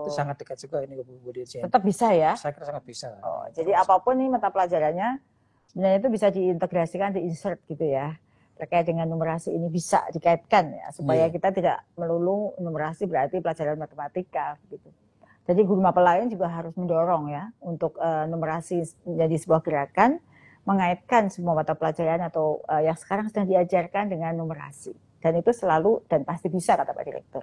itu sangat dekat juga ini Bu Dirjen. Tetap bisa ya? Saya kira sangat bisa. Jadi apapun nih mata pelajarannya, sebenarnya itu bisa diintegrasikan, diinsert gitu ya. Terkait dengan numerasi ini bisa dikaitkan ya, supaya kita tidak melulu numerasi berarti pelajaran matematika gitu. Jadi guru mapel lain juga harus mendorong ya untuk numerasi menjadi sebuah gerakan, mengaitkan semua mata pelajaran atau yang sekarang sedang diajarkan dengan numerasi. Dan itu selalu dan pasti bisa kata Pak Direktur.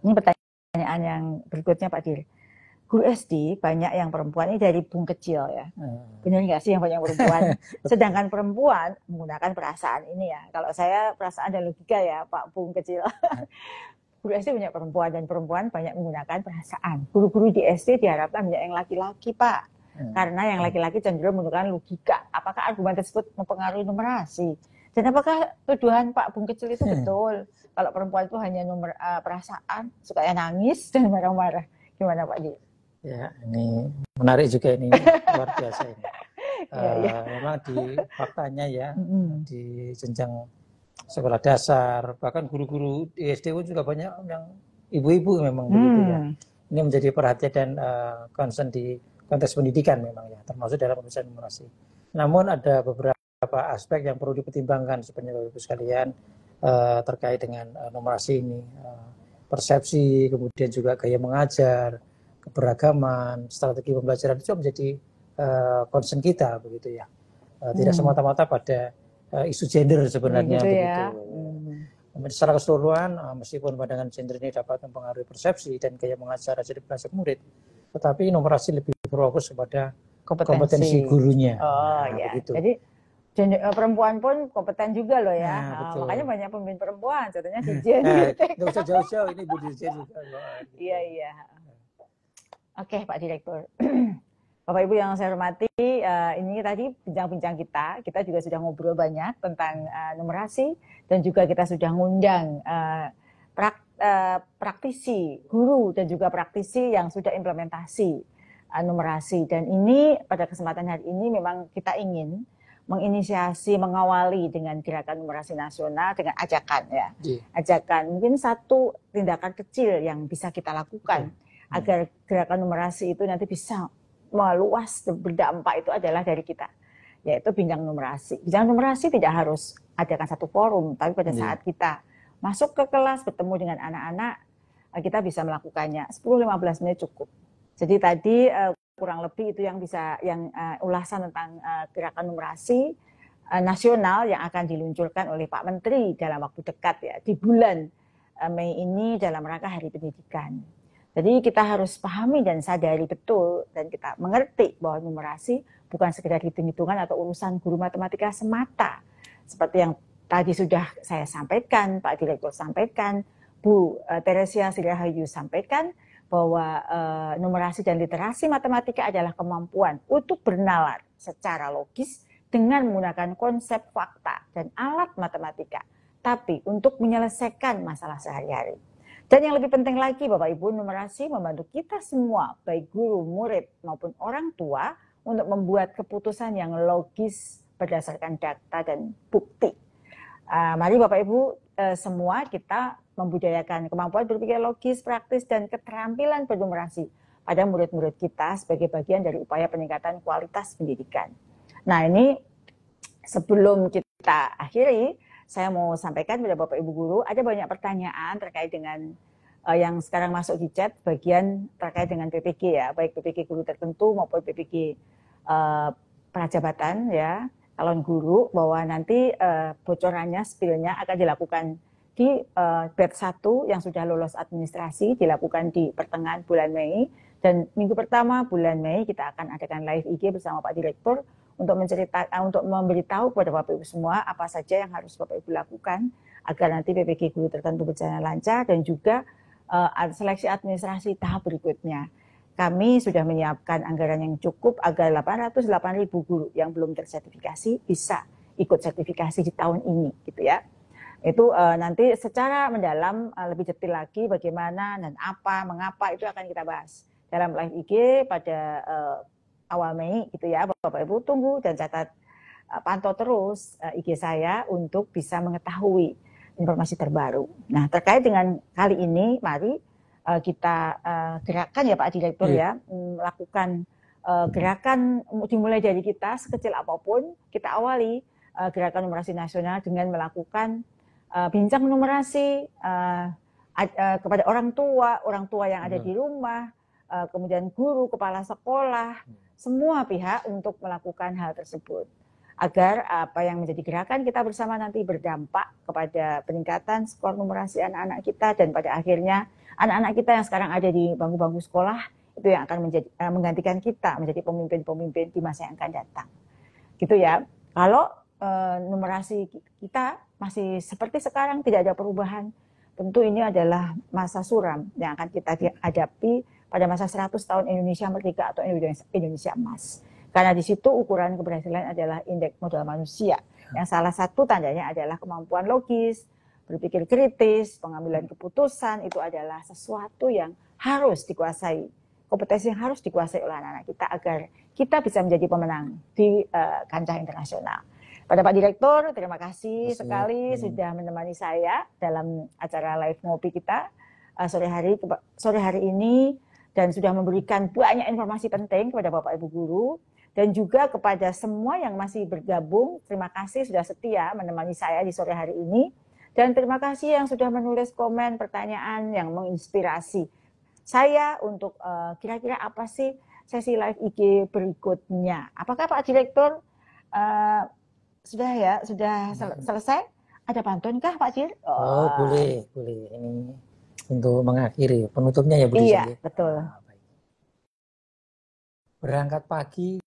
Ini pertanyaan yang berikutnya Pak Dir. guru SD banyak yang perempuan, ini dari Bung Kecil ya. Benar nggak sih yang banyak perempuan? Sedangkan perempuan menggunakan perasaan ini ya. Kalau saya perasaan dan logika ya Pak Bung Kecil. Guru SD banyak perempuan dan perempuan banyak menggunakan perasaan. Guru-guru di SD diharapkan banyak yang laki-laki Pak. Karena yang laki-laki cenderung menggunakan logika. Apakah argumen tersebut mempengaruhi numerasi? Dan apakah tuduhan Pak Bung Kecil itu betul? Kalau perempuan itu hanya perasaan, sukanya nangis dan marah-marah. Gimana Pak Di? Ya, ini menarik juga ini, luar biasa ini. Memang di faktanya ya, di jenjang sekolah dasar, bahkan guru-guru di SD pun juga banyak yang ibu-ibu memang begitu ya. Ini menjadi perhatian dan concern di konteks pendidikan memang ya, termasuk dalam urusan numerasi. Namun ada beberapa aspek yang perlu dipertimbangkan sebenarnya Bapak Ibu sekalian terkait dengan numerasi ini. Persepsi, kemudian juga gaya mengajar, keberagaman, strategi pembelajaran itu menjadi concern kita begitu ya. Tidak semata-mata pada isu gender sebenarnya gitu begitu. Ya. Secara keseluruhan, meskipun pandangan gender ini dapat mempengaruhi persepsi dan gaya mengajar jadi penasihat murid, tetapi numerasi lebih berfokus kepada kompetensi gurunya. Ya. Begitu. Jadi perempuan pun kompeten juga loh ya. Betul. Makanya banyak pemimpin perempuan, contohnya Dirjen. Nggak usah jauh-jauh, ini Bu Dirjen juga. Iya. Oke Pak Direktur, Bapak Ibu yang saya hormati, ini tadi bincang-bincang kita juga sudah ngobrol banyak tentang numerasi dan juga kita sudah ngundang praktisi, guru dan juga praktisi yang sudah implementasi numerasi. Dan ini pada kesempatan hari ini memang kita ingin menginisiasi, mengawali dengan gerakan numerasi nasional dengan ajakan ya. Ajakan mungkin satu tindakan kecil yang bisa kita lakukan. Agar gerakan numerasi itu nanti bisa meluas berdampak itu adalah dari kita, yaitu bincang numerasi. Bincang numerasi tidak harus adakan satu forum, tapi pada saat kita masuk ke kelas bertemu dengan anak-anak, kita bisa melakukannya 10-15 menit cukup. Jadi tadi kurang lebih itu yang bisa ulasan tentang gerakan numerasi nasional yang akan diluncurkan oleh Pak Menteri dalam waktu dekat ya di bulan Mei ini dalam rangka Hari Pendidikan. Jadi kita harus pahami dan sadari betul dan kita mengerti bahwa numerasi bukan sekedar hitung-hitungan atau urusan guru matematika semata. Seperti yang tadi sudah saya sampaikan, Pak Direktur sampaikan, Bu Teresia Sirahayu sampaikan bahwa numerasi dan literasi matematika adalah kemampuan untuk bernalar secara logis dengan menggunakan konsep fakta dan alat matematika, tapi untuk menyelesaikan masalah sehari-hari. Dan yang lebih penting lagi Bapak Ibu, numerasi membantu kita semua, baik guru, murid maupun orang tua untuk membuat keputusan yang logis berdasarkan data dan bukti. Mari Bapak Ibu semua kita membudayakan kemampuan berpikir logis, praktis, dan keterampilan bernumerasi pada murid-murid kita sebagai bagian dari upaya peningkatan kualitas pendidikan. Nah ini sebelum kita akhiri, saya mau sampaikan kepada Bapak Ibu Guru, ada banyak pertanyaan terkait dengan yang sekarang masuk di chat, bagian terkait dengan PPG ya, baik PPG guru tertentu maupun PPG prajabatan ya, calon guru, bahwa nanti bocorannya, spillnya akan dilakukan di batch 1 yang sudah lolos administrasi, dilakukan di pertengahan bulan Mei, dan minggu pertama bulan Mei kita akan adakan live IG bersama Pak Direktur untuk memberitahu kepada Bapak Ibu semua apa saja yang harus Bapak Ibu lakukan agar nanti PPG guru tertentu berjalan lancar, dan juga seleksi administrasi tahap berikutnya. Kami sudah menyiapkan anggaran yang cukup agar 808.000 guru yang belum tersertifikasi bisa ikut sertifikasi di tahun ini, gitu ya. Itu nanti secara mendalam lebih detail lagi bagaimana dan apa, mengapa itu akan kita bahas dalam live IG pada awal Mei, gitu ya. Bapak Ibu tunggu dan catat, pantau terus IG saya untuk bisa mengetahui informasi terbaru. Nah, terkait dengan kali ini, mari kita gerakan ya Pak Direktur ya, melakukan gerakan dimulai dari kita sekecil apapun. Kita awali gerakan numerasi nasional dengan melakukan bincang numerasi kepada orang tua yang ada di rumah, kemudian guru, kepala sekolah, semua pihak untuk melakukan hal tersebut. Agar apa yang menjadi gerakan kita bersama nanti berdampak kepada peningkatan skor numerasi anak-anak kita, dan pada akhirnya anak-anak kita yang sekarang ada di bangku-bangku sekolah itu yang akan menggantikan kita menjadi pemimpin-pemimpin di masa yang akan datang. Gitu ya. Kalau numerasi kita masih seperti sekarang, tidak ada perubahan, tentu ini adalah masa suram yang akan kita hadapi pada masa 100 tahun Indonesia Merdeka atau Indonesia Emas. Karena di situ ukuran keberhasilan adalah indeks modal manusia. Yang salah satu tandanya adalah kemampuan logis, berpikir kritis, pengambilan keputusan, itu adalah sesuatu yang harus dikuasai. Kompetensi yang harus dikuasai oleh anak-anak kita agar kita bisa menjadi pemenang di kancah internasional. Pada Pak Direktur, terima kasih sekali sudah menemani saya dalam acara live ngopi kita sore hari ini, dan sudah memberikan banyak informasi penting kepada Bapak Ibu guru, dan juga kepada semua yang masih bergabung. Terima kasih sudah setia menemani saya di sore hari ini, dan terima kasih yang sudah menulis komen pertanyaan yang menginspirasi saya untuk kira-kira apa sih sesi live IG berikutnya. Apakah Pak Direktur sudah selesai? Ada pantun kah Pak Dir? Oh, boleh. Ini untuk mengakhiri penutupnya ya Bu Desi. Iya, betul. Berangkat pagi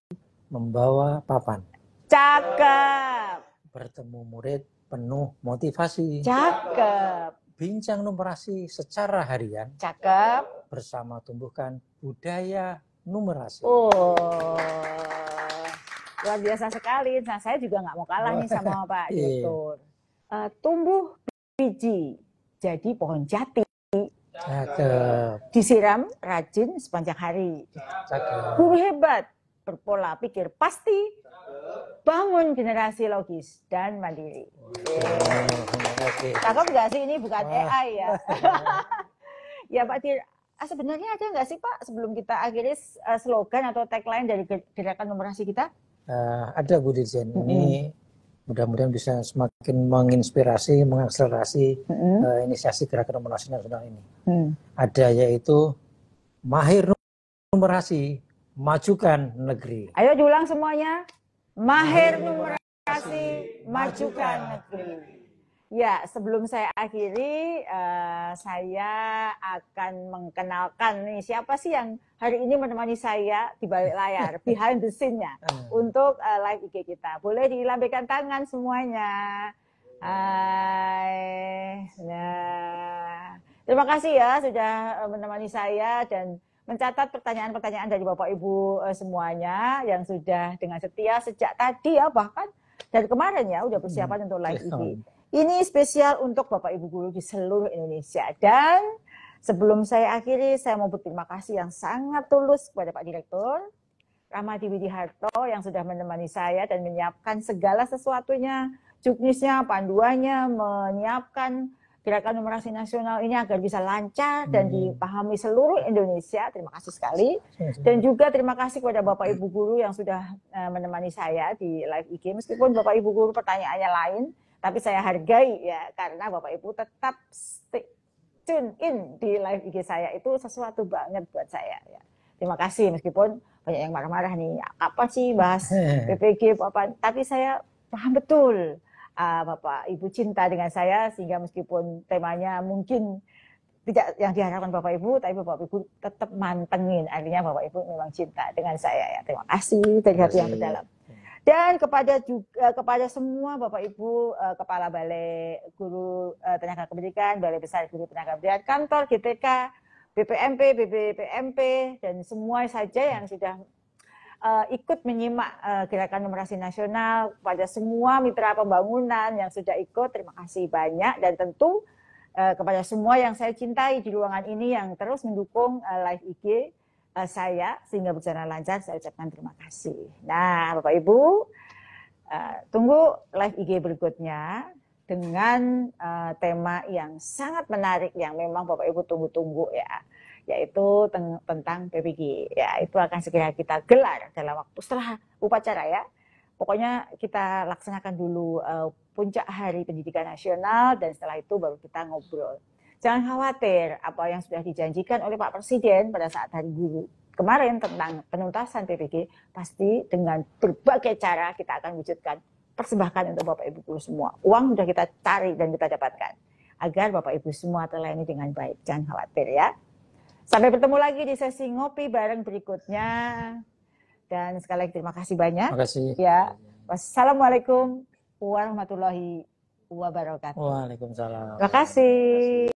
membawa papan. Cakep. Bertemu murid penuh motivasi. Cakep. Bincang numerasi secara harian. Cakep. Bersama tumbuhkan budaya numerasi. Oh, luar biasa sekali. Nah, saya juga nggak mau kalah nih sama Pak Direktur. Tumbuh biji jadi pohon jati. Cakep. Disiram rajin sepanjang hari. Cakep. Guru hebat, berpola pikir pasti, bangun generasi logis dan mandiri. Cakep nggak sih? Ini bukan AI ya. Ya Pak Dir, sebenarnya ada nggak sih Pak sebelum kita akhiri slogan atau tagline dari gerakan numerasi kita? Ada Bu Dirjen. Ini mudah-mudahan bisa semakin menginspirasi, mengakselerasi inisiasi gerakan numerasi nasional ini. Ada yaitu mahir numerasi, majukan negeri. Ayo diulang semuanya. Mahir numerasi, majukan negeri. Ya, sebelum saya akhiri, saya akan mengenalkan nih siapa sih yang hari ini menemani saya di balik layar, behind the scene-nya untuk live IG kita. Boleh dilambaikan tangan semuanya. Hai. Nah, terima kasih ya sudah menemani saya dan mencatat pertanyaan-pertanyaan dari Bapak Ibu semuanya yang sudah dengan setia sejak tadi ya, bahkan dari kemarin ya udah persiapan untuk live IG. Ini spesial untuk Bapak Ibu guru di seluruh Indonesia. Dan sebelum saya akhiri, saya mau berterima kasih yang sangat tulus kepada Pak Direktur Rahmadi Widiharto yang sudah menemani saya dan menyiapkan segala sesuatunya, juknisnya, panduannya, menyiapkan gerakan numerasi nasional ini agar bisa lancar dan dipahami seluruh Indonesia. Terima kasih sekali. Dan juga terima kasih kepada Bapak Ibu guru yang sudah menemani saya di live IG. Meskipun Bapak Ibu guru pertanyaannya lain, tapi saya hargai ya, karena Bapak Ibu tetap stay tune in di live IG saya, itu sesuatu banget buat saya ya. Terima kasih, meskipun banyak yang marah-marah nih, apa sih bahas PPG apa, tapi saya paham betul Bapak Ibu cinta dengan saya, sehingga meskipun temanya mungkin tidak yang diharapkan Bapak Ibu, tapi Bapak Ibu tetap mantengin, artinya Bapak Ibu memang cinta dengan saya ya. Terima kasih dari hati yang terdalam. Dan kepada semua Bapak Ibu Kepala Balai Guru Tenaga Pendidikan, Balai Besar Guru Tenaga Pendidikan, Kantor GTK, BPMP, BPMP, dan semua saja yang sudah ikut menyimak gerakan numerasi nasional, kepada semua mitra pembangunan yang sudah ikut, terima kasih banyak. Dan tentu kepada semua yang saya cintai di ruangan ini yang terus mendukung live IG saya sehingga berjalan lancar, saya ucapkan terima kasih. Nah, Bapak Ibu, tunggu live IG berikutnya dengan tema yang sangat menarik yang memang Bapak Ibu tunggu-tunggu ya, yaitu tentang PPG. Ya, itu akan segera kita gelar dalam waktu setelah upacara ya. Pokoknya kita laksanakan dulu puncak Hari Pendidikan Nasional, dan setelah itu baru kita ngobrol. Jangan khawatir, apa yang sudah dijanjikan oleh Pak Presiden pada saat Hari Guru kemarin tentang penuntasan PPG, pasti dengan berbagai cara kita akan wujudkan, persembahkan untuk Bapak Ibu guru semua. Uang sudah kita cari dan kita dapatkan, agar Bapak Ibu semua terlayani dengan baik. Jangan khawatir ya. Sampai bertemu lagi di sesi ngopi bareng berikutnya. Dan sekali lagi terima kasih banyak. Terima kasih. Ya. Wassalamualaikum warahmatullahi wabarakatuh. Waalaikumsalam. Terima kasih.